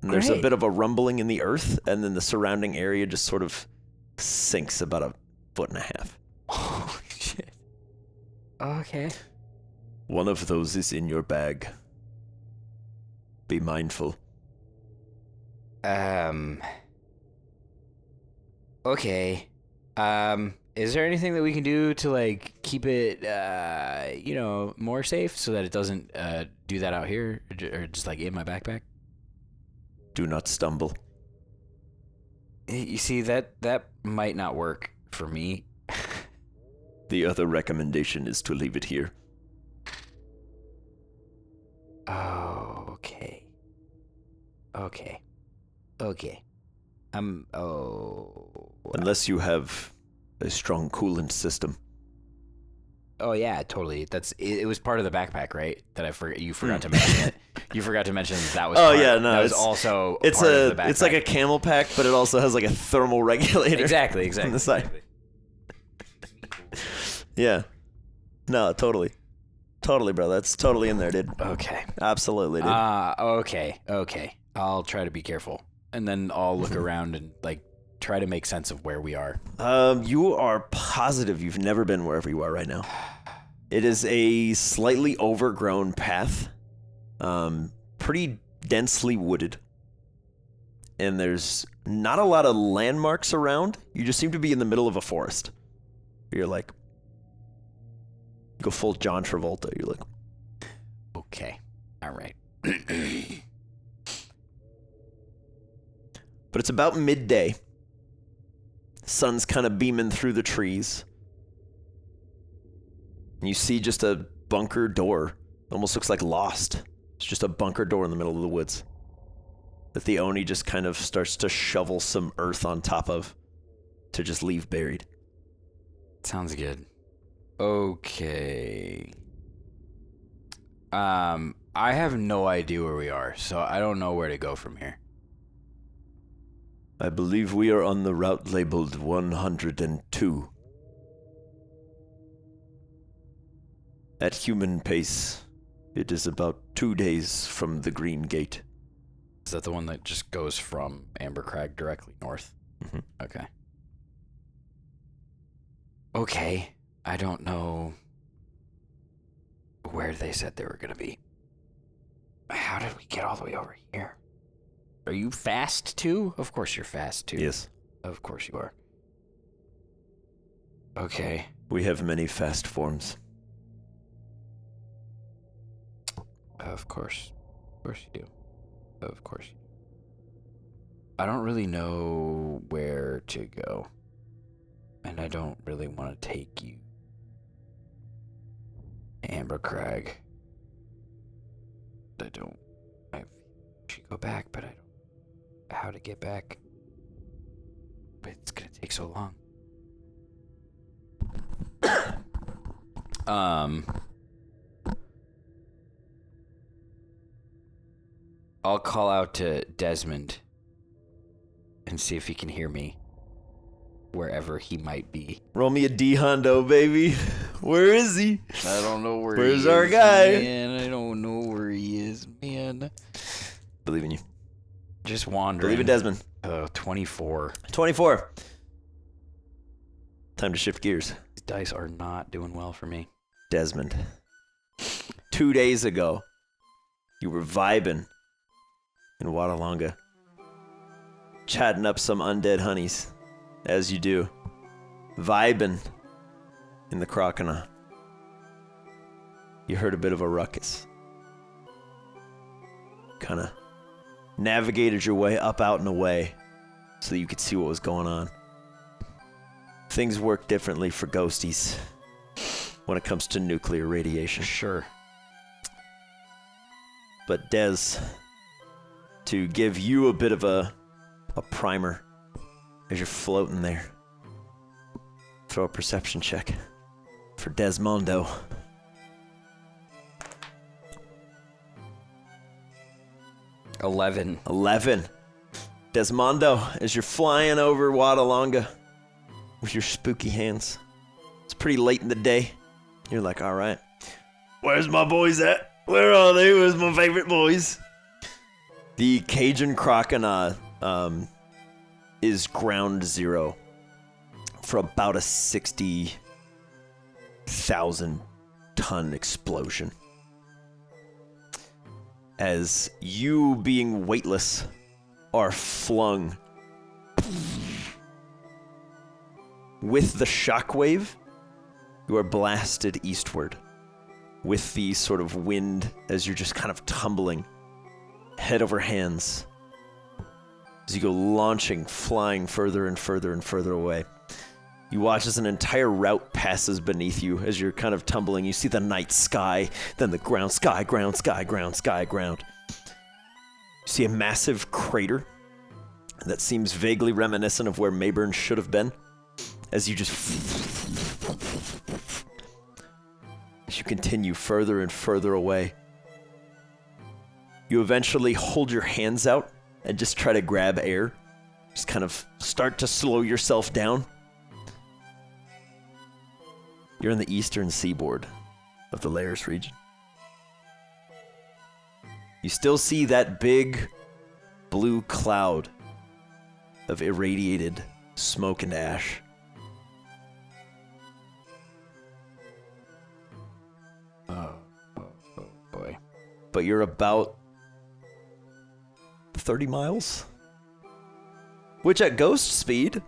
And there's a Great. bit of a rumbling in the earth, and then the surrounding area just sort of sinks about 1.5 feet. Oh, shit. Okay. One of those is in your bag. Be mindful. Okay. Is there anything that we can do to, like, keep it, more safe so that it doesn't, do that out here? Or just, like, in my backpack? Do not stumble. You see, that might not work for me. The other recommendation is to leave it here. Oh, okay. Okay. Unless you have a strong coolant system. Oh yeah, totally. It was part of the backpack, right? That you forgot to mention it. You forgot to mention that was. Oh yeah, no, that was also it's part of the backpack. it's like a camel pack, but it also has like a thermal regulator. Exactly. On the side. Yeah. No, totally, bro. That's totally in there, dude. Okay. Absolutely, dude. Okay. I'll try to be careful, and then I'll look around and like try to make sense of where we are. You are positive you've never been wherever you are right now. It is a slightly overgrown path, pretty densely wooded, and there's not a lot of landmarks around. You just seem to be in the middle of a forest. You're like, go full John Travolta. You're like, Okay. All right. but it's about midday. Sun's kind of beaming through the trees. And you see just a bunker door. Almost looks like Lost. It's just a bunker door in the middle of the woods that the Oni just kind of starts to shovel some earth on top of to just leave buried. Sounds good. Okay. I have no idea where we are, so I don't know where to go from here. I believe we are on the route labeled 102. At human pace, it is about 2 days from the Green Gate. Is that the one that just goes from Ambercrag directly north? Mm-hmm. Okay. Okay. I don't know where they said they were going to be. How did we get all the way over here? Are you fast too? Of course you're fast too. Yes. Of course you are. Okay. We have many fast forms. Of course. Of course you do. Of course you do. I don't really know where to go. And I don't really want to take you to Ambercrag. I should go back, but I don't know how to get back. But it's gonna take so long. I'll call out to Desmond and see if he can hear me wherever he might be. Roll me a D Hondo, baby. Where is he? I don't know where Where's he is. our guy? Man, I don't know where he is, man. Believe in you. Just wandering. Believe in Desmond. 24. 24. Time to shift gears. These dice are not doing well for me. Desmond. 2 days ago, you were vibing in Wadalonga, chatting up some undead honeys, as you do. Vibing in the Crocodile. You heard a bit of a ruckus. Kind of navigated your way up, out, and away so that you could see what was going on. Things work differently for ghosties when it comes to nuclear radiation. Sure. But Des, to give you a bit of a primer as you're floating there, throw a perception check for Desmondo. $11. 11. Desmondo, as you're flying over Wadalonga with your spooky hands. It's pretty late in the day. You're like, all right, where's my boys at? Where are they? Where's my favorite boys? The Cajun Crocodile is ground zero for about a 60,000 ton explosion. As you, being weightless, are flung. With the shockwave, you are blasted eastward. With the sort of wind as you're just kind of tumbling, head over hands. As you go launching, flying further and further and further away. You watch as an entire route passes beneath you as you're kind of tumbling. You see the night sky, then the ground, sky, ground, sky, ground, sky, ground. You see a massive crater that seems vaguely reminiscent of where Mayburn should have been. As you just... As you continue further and further away. You eventually hold your hands out and just try to grab air. Just kind of start to slow yourself down. You're in the eastern seaboard of the Lares region. You still see that big blue cloud of irradiated smoke and ash. Oh boy. But you're about 30 miles? Which at ghost speed,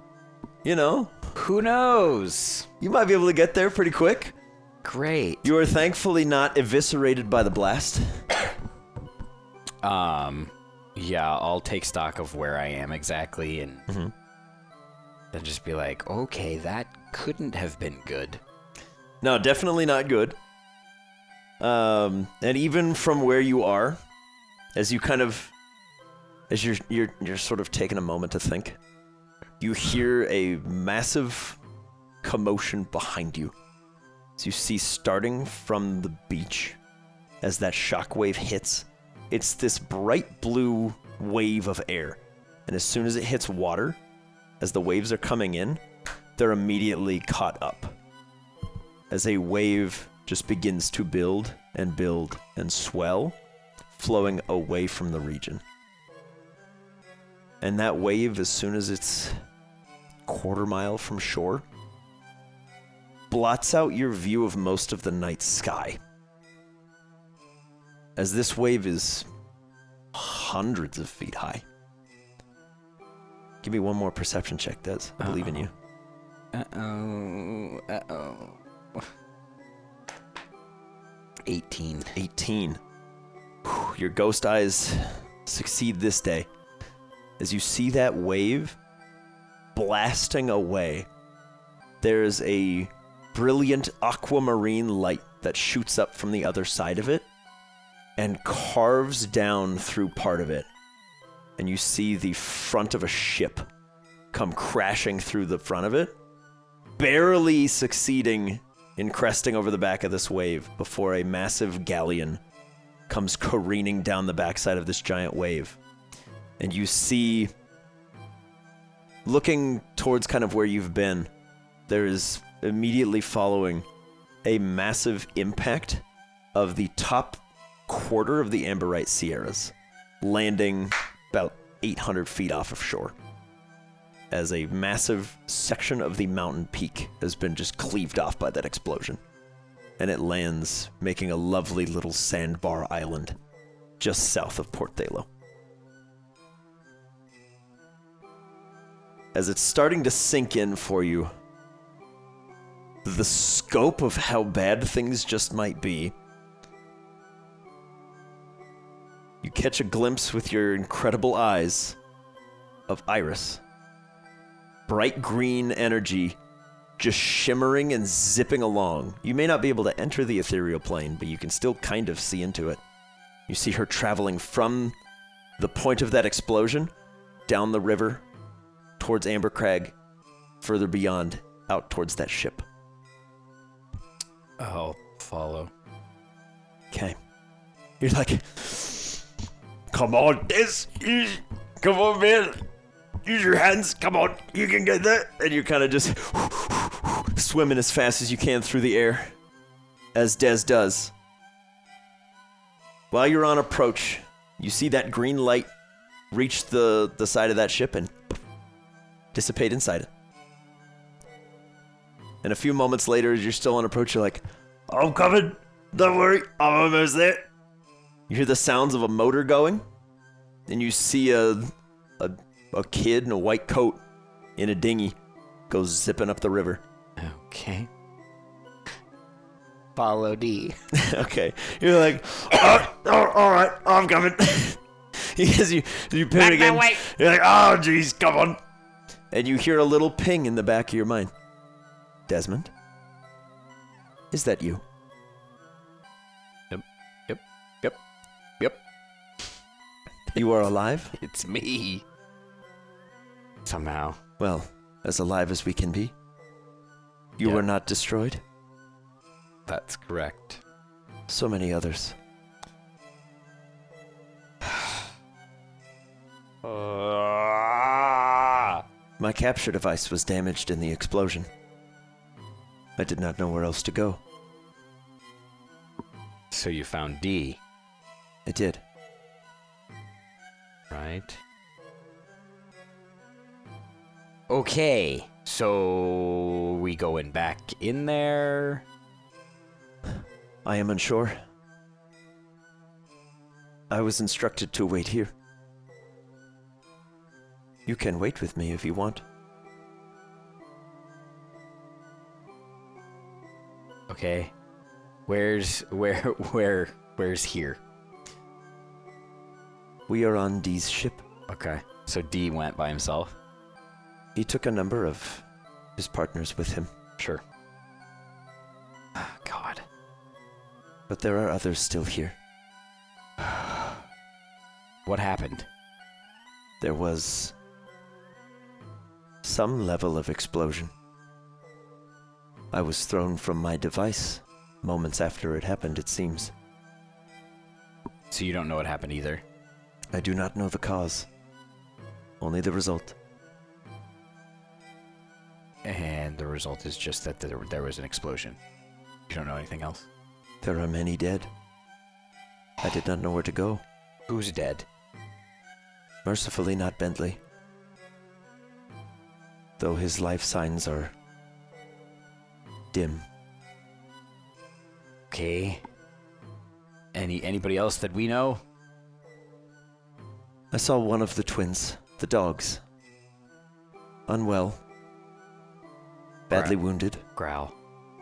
Who knows? you might be able to get there pretty quick. Great. You are thankfully not eviscerated by the blast. Yeah, I'll take stock of where I am exactly and then just be like, okay, that couldn't have been good. No, definitely not good. And even from where you are, as you're sort of taking a moment to think, you hear a massive commotion behind you. As you see, starting from the beach, as that shockwave hits, it's this bright blue wave of air. And as soon as it hits water, as the waves are coming in, they're immediately caught up. As a wave just begins to build and swell, flowing away from the region. And that wave, as soon as it's quarter mile from shore, blots out your view of most of the night sky. As this wave is hundreds of feet high. Give me one more perception check, Des. I believe in you. Uh-oh. 18. 18. Whew, your ghost eyes succeed this day. As you see that wave blasting away, there's a brilliant aquamarine light that shoots up from the other side of it and carves down through part of it. And you see the front of a ship come crashing through the front of it, barely succeeding in cresting over the back of this wave before a massive galleon comes careening down the backside of this giant wave. And you see, looking towards kind of where you've been, there is immediately following a massive impact of the top quarter of the Amberite Sierras, landing about 800 feet off of shore, as a massive section of the mountain peak has been just cleaved off by that explosion. And it lands, making a lovely little sandbar island just south of Port Thalo. As it's starting to sink in for you, the scope of how bad things just might be, you catch a glimpse with your incredible eyes of Iris. Bright green energy just shimmering and zipping along. You may not be able to enter the ethereal plane, but you can still kind of see into it. You see her traveling from the point of that explosion down the river towards Amber Crag, further beyond, out towards that ship. I'll follow. Okay. You're like, come on, come on, man. Use your hands. Come on, you can get that. And you're kind of just swimming as fast as you can through the air, as Des does. While you're on approach, you see that green light reach the side of that ship and dissipate inside it. And a few moments later, as you're still on approach, you're like, I'm coming. Don't worry, I'm almost there. You hear the sounds of a motor going, and you see a kid in a white coat in a dinghy go zipping up the river. Okay. Follow D. Okay. You're like, all right, I'm coming. As you ping again, you're like, oh, jeez, come on. And you hear a little ping in the back of your mind. Desmond? Is that you? Yep. You are alive? It's me. Somehow. Well, as alive as we can be. You were not destroyed? That's correct. So many others. My capture device was damaged in the explosion. I did not know where else to go. So you found D, I did. right? Okay, so we going back in there? I am unsure. I was instructed to wait here. You can wait with me if you want. Okay. Where's here? We are on D's ship. Okay. So D went by himself? He took a number of his partners with him, Sure. God. but there are others still here. What happened? There was some level of explosion. I was thrown from my device moments after it happened, it seems. So you don't know what happened either? I do not know the cause, only the result. And the result is just that there was an explosion. You don't know anything else? There are many dead. I did not know where to go. Who's dead? Mercifully not Bentley, though his life signs are dim. Okay. Anybody else that we know? I saw one of the twins, the dogs. Unwell. Badly wounded, Growl.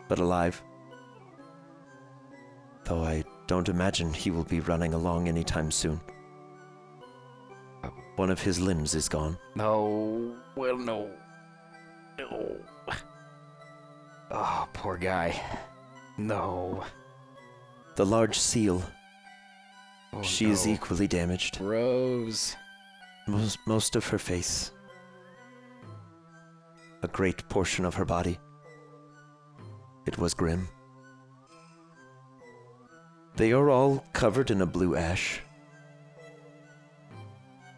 but alive. Though I don't imagine he will be running along anytime soon. One of his limbs is gone. No. Well, no. No. Oh, poor guy. No. The large seal, Oh, she is equally damaged. Rose. Most of her face. A great portion of her body. It was grim. They are all covered in a blue ash.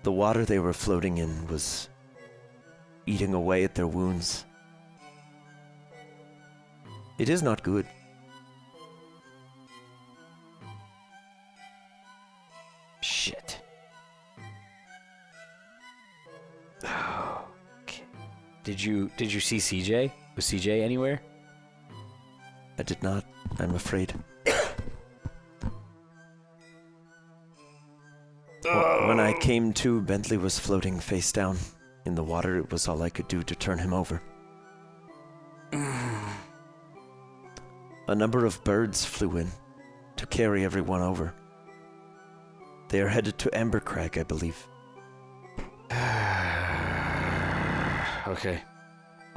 The water they were floating in was eating away at their wounds. It is not good. Shit. Okay. Did you see CJ? Was CJ anywhere? I did not, I'm afraid. When I came to, Bentley was floating face down. In the water, it was all I could do to turn him over. A number of birds flew in to carry everyone over. They are headed to Amber Crag, I believe. Okay.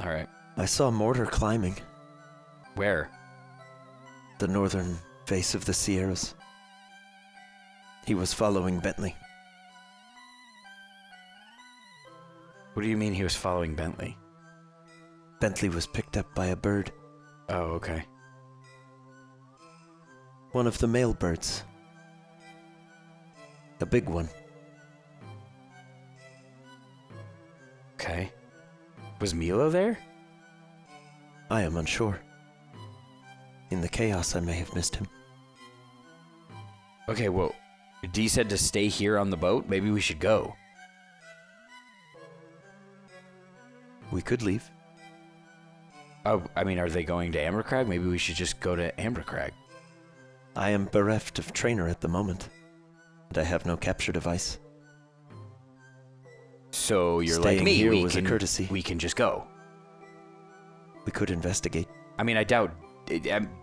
All right. I saw Mortar climbing Where? the northern face of the Sierras. He was following Bentley. What do you mean he was following Bentley? Bentley was picked up by a bird, Oh, okay. one of the male birds. A big one. Okay. Was Milo there? I am unsure. In the chaos, I may have missed him. Okay, well, D said to stay here on the boat. Maybe we should go. We could leave. Oh, I mean, are they going to Ambercrag? Maybe we should just go to Ambercrag. I am bereft of trainer at the moment, and I have no capture device. So you're Staying like me. here We was a can, courtesy. We can just go. We could investigate. I mean, I doubt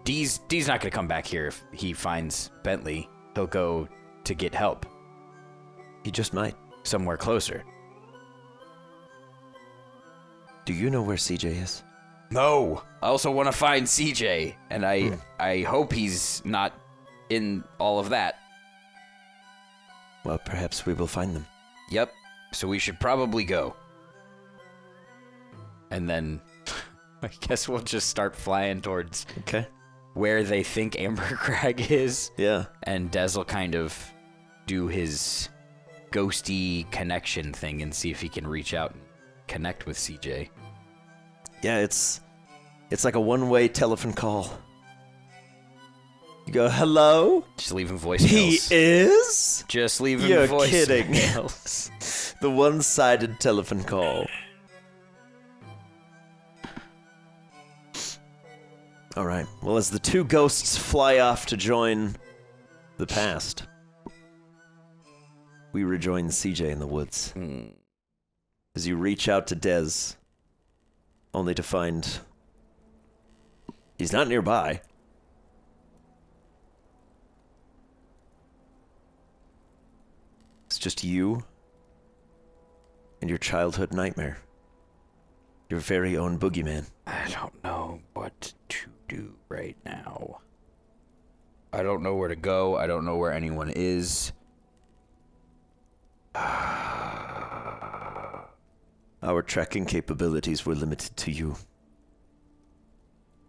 D's not gonna come back here if he finds Bentley. He'll go to get help He just might. somewhere closer. Do you know where CJ is? No. I also want to find CJ, and I hope he's not in all of that. Well, perhaps we will find them. Yep. So we should probably go. And then I guess we'll just start flying towards Okay. where they think Amber Crag is. Yeah. And Des will kind of do his ghosty connection thing and see if he can reach out and connect with CJ. Yeah, it's like a one-way telephone call. You go, hello? Just leaving voicemails. He is? Just leaving You're voicemails. kidding. The one-sided telephone call. All right. Well, as the two ghosts fly off to join the past, we rejoin CJ in the woods. As you reach out to Dez, only to find he's not nearby. It's just you and your childhood nightmare. Your very own boogeyman. I don't know what to do right now. I don't know where to go. I don't know where anyone is. Our tracking capabilities were limited to you.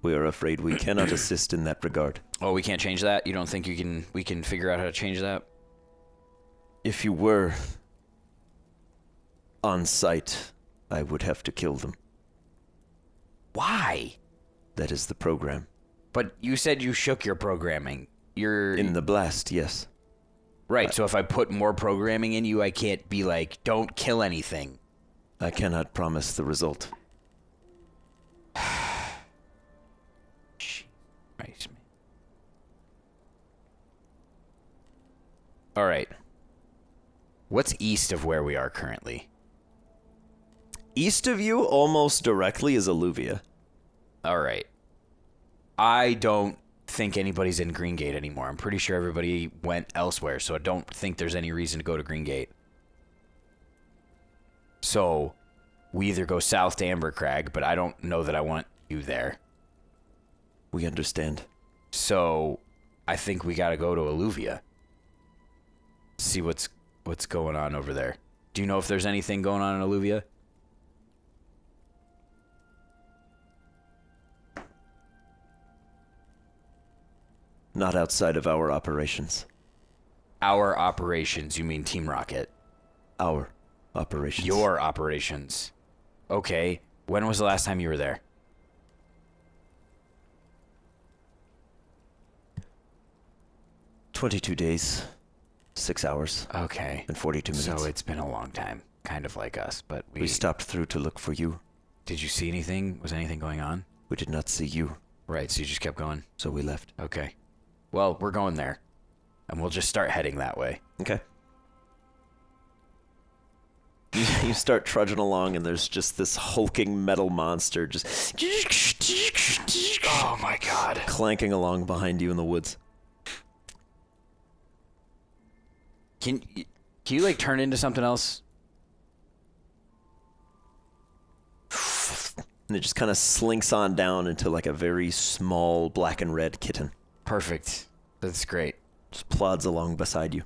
We are afraid we cannot assist in that regard. Oh, we can't change that? You don't think we can figure out how to change that? If you were on site, I would have to kill them. Why? That is the program. But you said you shook your programming. You're... In the blast, yes. Right, so if I put more programming in you, I can't be like, don't kill anything. I cannot promise the result. Right. All right. What's east of where we are currently? East of you, almost directly, is Alluvia. All right. I don't think anybody's in Greengate anymore. I'm pretty sure everybody went elsewhere, so I don't think there's any reason to go to Greengate. So, we either go south to Ambercrag, but I don't know that I want you there. We understand. So, I think we gotta go to Alluvia. See what's going on over there. Do you know if there's anything going on in Alluvia? Not outside of our operations. Our operations, you mean Team Rocket? Our operations. Your operations. Okay. When was the last time you were there? 22 days, 6 hours. Okay. And 42 minutes. So it's been a long time. Kind of like us, but We stopped through to look for you. Did you see anything? Was anything going on? We did not see you, Right, so you just kept going? so we left. Okay. Well, we're going there. And we'll just start heading that way. Okay. You start trudging along, and there's just this hulking metal monster just Oh my god. clanking along behind you in the woods. Can you like turn into something else? And it just kind of slinks on down into like a very small black and red kitten. Perfect. That's great. Just plods along beside you.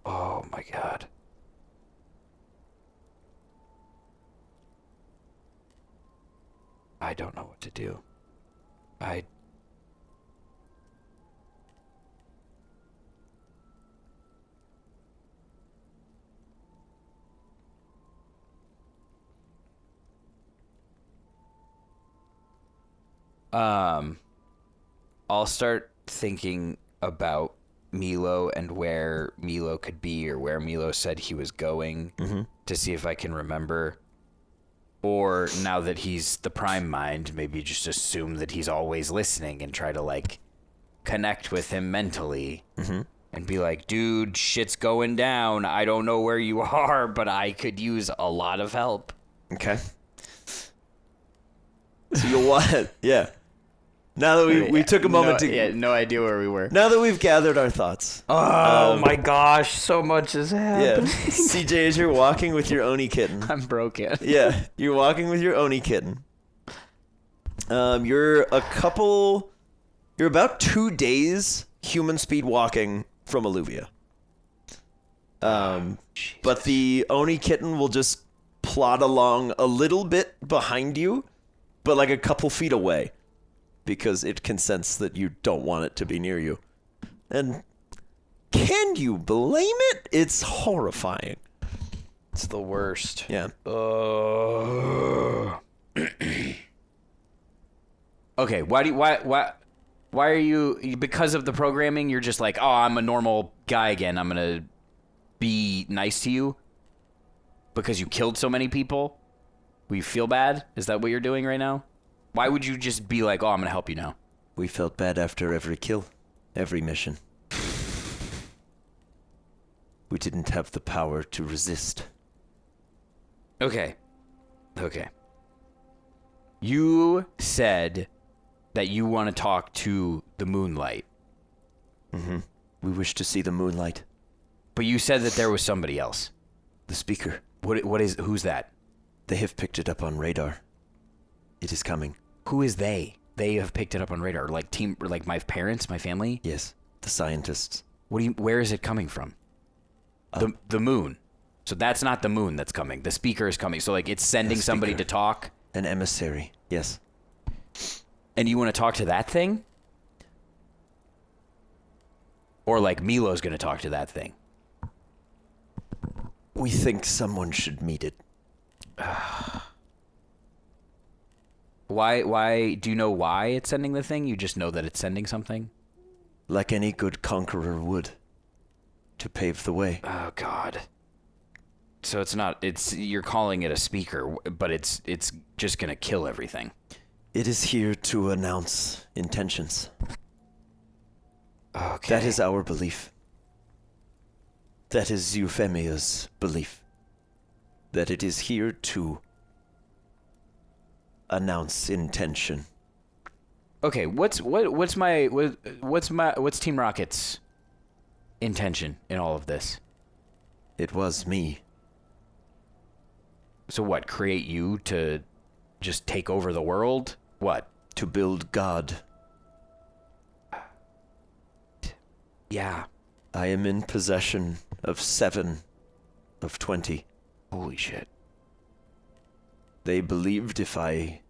Oh my god. I don't know what to do. I'll start thinking about Milo and where Milo could be or where Milo said he was going to see if I can remember. Or now that he's the prime mind, maybe just assume that he's always listening and try to like connect with him mentally and be like, dude, shit's going down. I don't know where you are, but I could use a lot of help. Okay. So you'll what? Yeah. Now that we took a moment to... no idea where we were. Now that we've gathered our thoughts. Oh my gosh, so much is happening. Yeah. CJ, as you're walking with your Oni kitten. I'm broken. Yeah, you're walking with your Oni kitten. You're about 2 days human speed walking from Alluvia. But the Oni kitten will just plod along a little bit behind you, but like a couple feet away, because it can sense that you don't want it to be near you. And Can you blame it? It's horrifying. It's the worst. Yeah. Okay, why are you, because of the programming, you're just like, oh, I'm a normal guy again. I'm going to be nice to you because you killed so many people? Will you feel bad? Is that what you're doing right now? Why would you just be like, oh, I'm going to help you now? We felt bad after every kill, every mission. We didn't have the power to resist. Okay. You said that you want to talk to the moonlight. Mm-hmm. We wish to see the moonlight. But you said that there was somebody else. The speaker. Who's that? They have picked it up on radar. It is coming. Who is they? They have picked it up on radar. Like my parents, my family? Yes, the scientists. Where is it coming from? The moon. So that's not the moon that's coming. The speaker is coming. So like it's sending somebody to talk. An emissary, yes. And you want to talk to that thing? Or like Milo's going to talk to that thing? We think someone should meet it. Why? Do you know why it's sending the thing? You just know that it's sending something? Like any good conqueror would. To pave the way. Oh, God. So you're calling it a speaker, but it's just going to kill everything. It is here to announce intentions. Okay. That is our belief. That is Euphemia's belief. That it is here to announce intention. Okay, what's Team Rocket's intention in all of this? It was me. So what, create you to just take over the world? What? To build God. Yeah. I am in possession of 7 of 20. Holy shit. They believed if I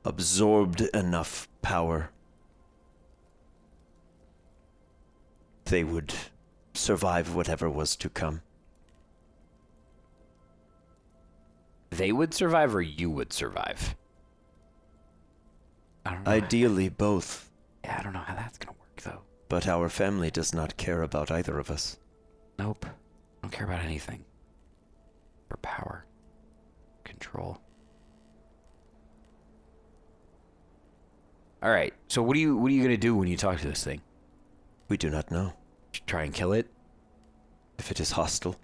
absorbed enough power, they would survive whatever was to come. They would survive or you would survive? I don't know. Ideally, both. Yeah, I don't know how that's gonna work, though. But our family does not care about either of us. Nope. I don't care about anything. For power. Control. Alright, so what are you gonna do when you talk to this thing? We do not know. Try and kill it? If it is hostile.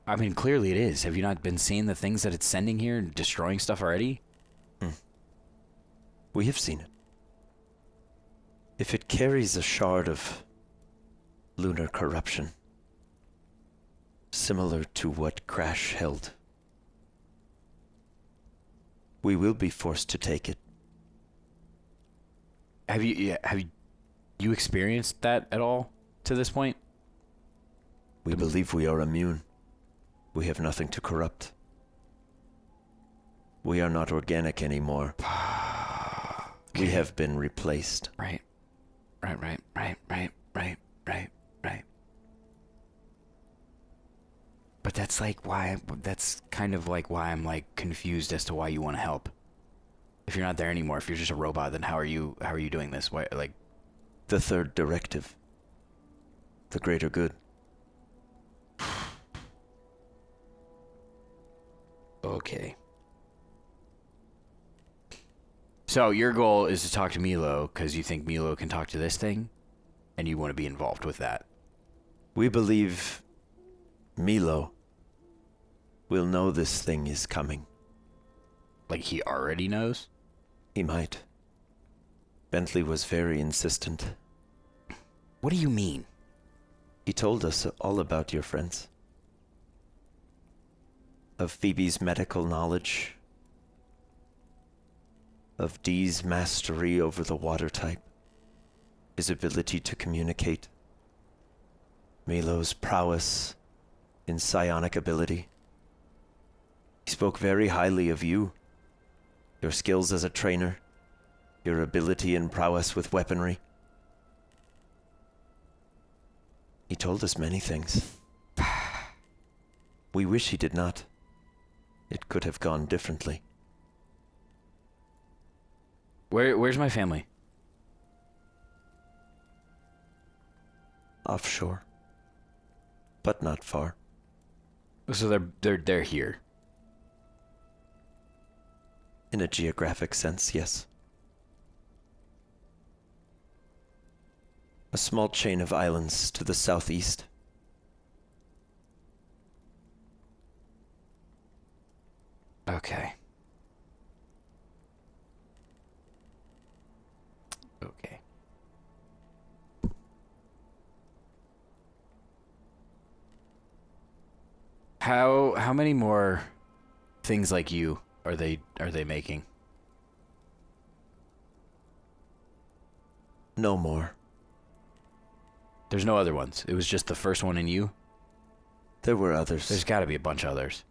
I mean, clearly it is. Have you not been seeing the things that it's sending here and destroying stuff already? We have seen it. If it carries a shard of lunar corruption, similar to what Crash held, we will be forced to take it. Have you experienced that at all to this point? We believe we are immune. We have nothing to corrupt. We are not organic anymore. Okay. We have been replaced. Right. But that's kind of like why I'm like confused as to why you want to help. If you're not there anymore, if you're just a robot, then how are you doing this? Why, like, The third directive. The greater good. okay. So your goal is to talk to Milo because you think Milo can talk to this thing, and you want to be involved with that. We believe Milo will know this thing is coming. Like he already knows? He might. Bentley was very insistent. What do you mean? He told us all about your friends. Of Phoebe's medical knowledge. Of Dee's mastery over the water type. His ability to communicate. Milo's prowess in psionic ability. He spoke very highly of you. Your skills as a trainer. Your ability and prowess with weaponry. He told us many things. We wish he did not. It could have gone differently. Where's my family? Offshore. But not far. So they're here. In a geographic sense, yes. A small chain of islands to the southeast. Okay. Okay. How many more things like you are they making? No more. There's no other ones. It was just the first one and you? There were others. There's got to be a bunch of others.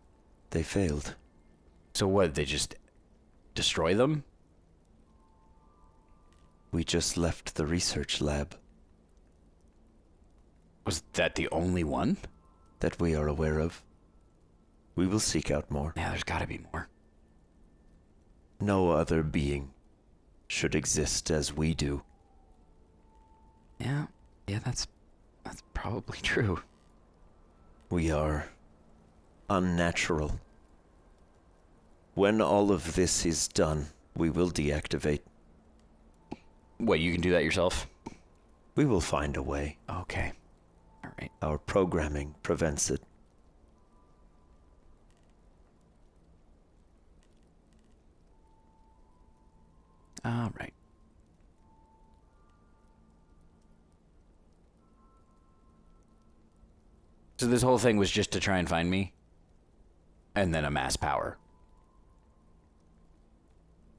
They failed. So what, they just destroy them? We just left the research lab. Was that the only one? That we are aware of. We will seek out more. Yeah, there's got to be more. No other being should exist as we do. Yeah, that's probably true. We are unnatural. When all of this is done, we will deactivate. What, you can do that yourself? We will find a way. Okay. All right. Our programming prevents it. All right. So this whole thing was just to try and find me? And then amass power.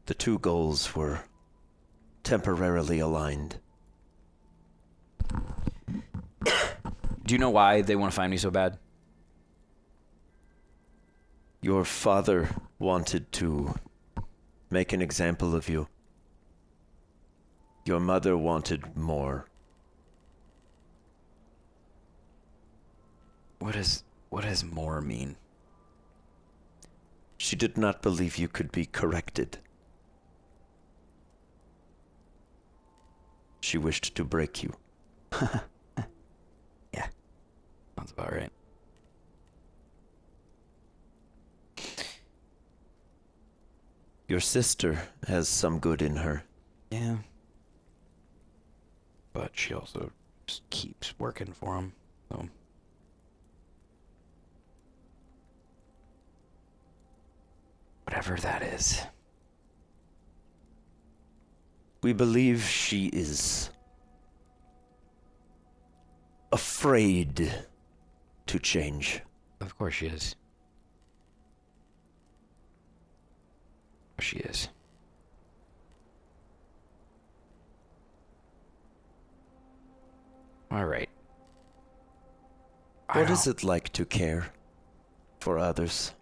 The two goals were temporarily aligned. Do you know why they want to find me so bad? Your father wanted to make an example of you. Your mother wanted more. What does more mean? She did not believe you could be corrected. She wished to break you. Yeah. Sounds about right. Your sister has some good in her. Yeah. But she also just keeps working for him. So. Whatever that is. We believe she is afraid to change. Of course she is. Of course she is. All right. What is it like to care for others?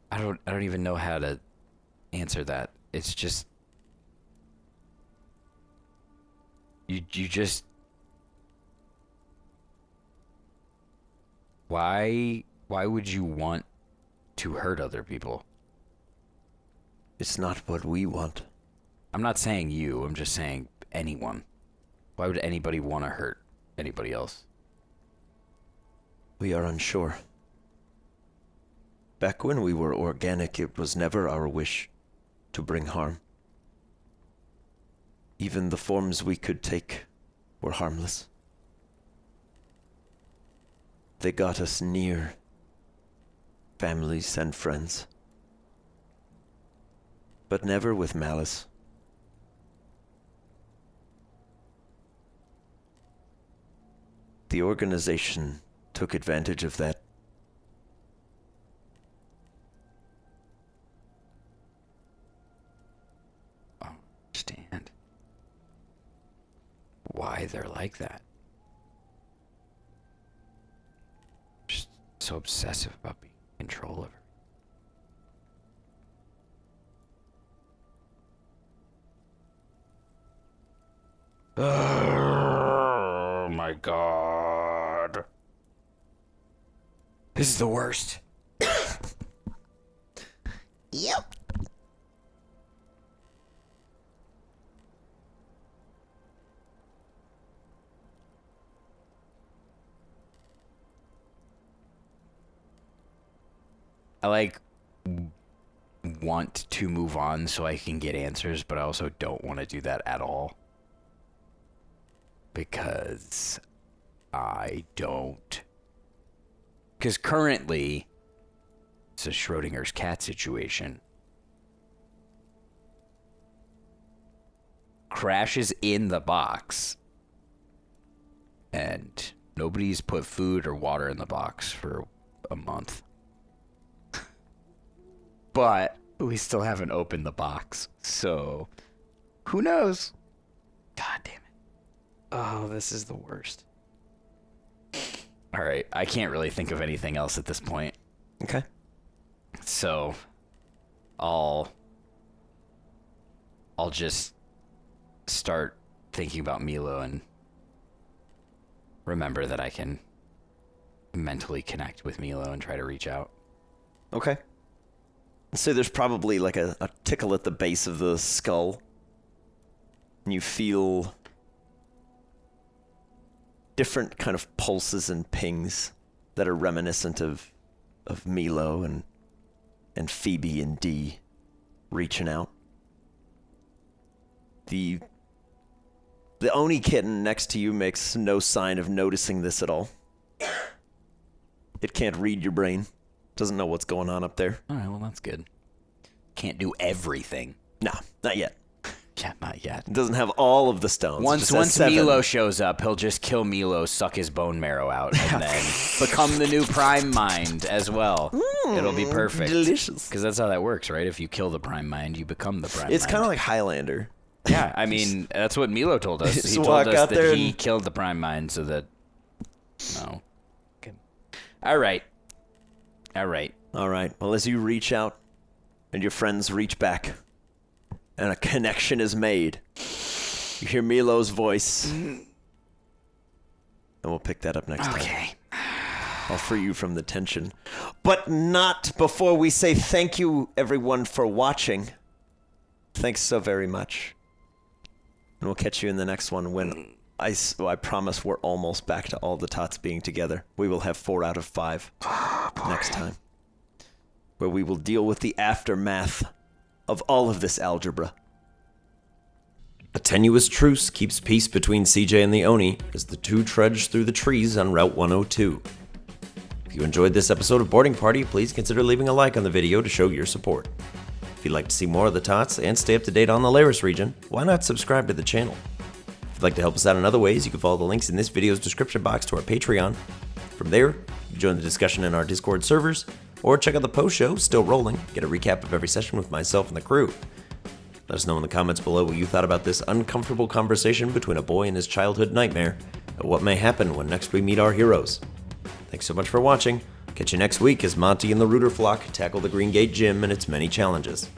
I don't even know how to answer that. It's just you just why would you want to hurt other people? It's not what we want. I'm not saying you, I'm just saying anyone. Why would anybody want to hurt anybody else? We are unsure. Back when we were organic, it was never our wish to bring harm. Even the forms we could take were harmless. They got us near families and friends, but never with malice. The organization took advantage of that. I don't understand why they're like that. Just so obsessive about being in control of her. Oh my god. This is the worst. Yep. I want to move on so I can get answers, but I also don't want to do that at all. Because I don't. Because currently, it's a Schrodinger's cat situation. Crash is in the box. And nobody's put food or water in the box for a month. But we still haven't opened the box. So, who knows? God damn it. Oh, this is the worst. All right, I can't really think of anything else at this point. Okay. So, I'll just start thinking about Milo and remember that I can mentally connect with Milo and try to reach out. Okay. So there's probably like a tickle at the base of the skull. And you feel different kind of pulses and pings that are reminiscent of Milo and Phoebe and Dee reaching out. The Oni kitten next to you makes no sign of noticing this at all. It can't read your brain. Doesn't know what's going on up there. All right, well, that's good. Can't do everything. No, not yet. Yeah, not yet. It doesn't have all of the stones. Once Milo shows up, he'll just kill Milo, suck his bone marrow out, and then become the new Prime Mind as well. It'll be perfect. Delicious. Because that's how that works, right? If you kill the Prime Mind, you become the Prime Mind. It's kind of like Highlander. Yeah, I mean, that's what Milo told us. He told walk us out there that he killed the Prime Mind so that... No. Okay. All right. All right. Well, as you reach out and your friends reach back and a connection is made, you hear Milo's voice. And we'll pick that up next time. Okay. I'll free you from the tension. But not before we say thank you, everyone, for watching. Thanks so very much. And we'll catch you in the next one when I promise we're almost back to all the tots being together. We will have 4 out of 5 next time, where we will deal with the aftermath of all of this algebra. A tenuous truce keeps peace between CJ and the Oni as the two trudge through the trees on Route 102. If you enjoyed this episode of Boarding Party, please consider leaving a like on the video to show your support. If you'd like to see more of the tots and stay up to date on the Laris region, why not subscribe to the channel? If you'd like to help us out in other ways, you can follow the links in this video's description box to our Patreon. From there, you can join the discussion in our Discord servers, or check out the post show, still rolling, get a recap of every session with myself and the crew. Let us know in the comments below what you thought about this uncomfortable conversation between a boy and his childhood nightmare, and what may happen when next we meet our heroes. Thanks so much for watching. Catch you next week as Monty and the Rooter flock tackle the Green Gate Gym and its many challenges.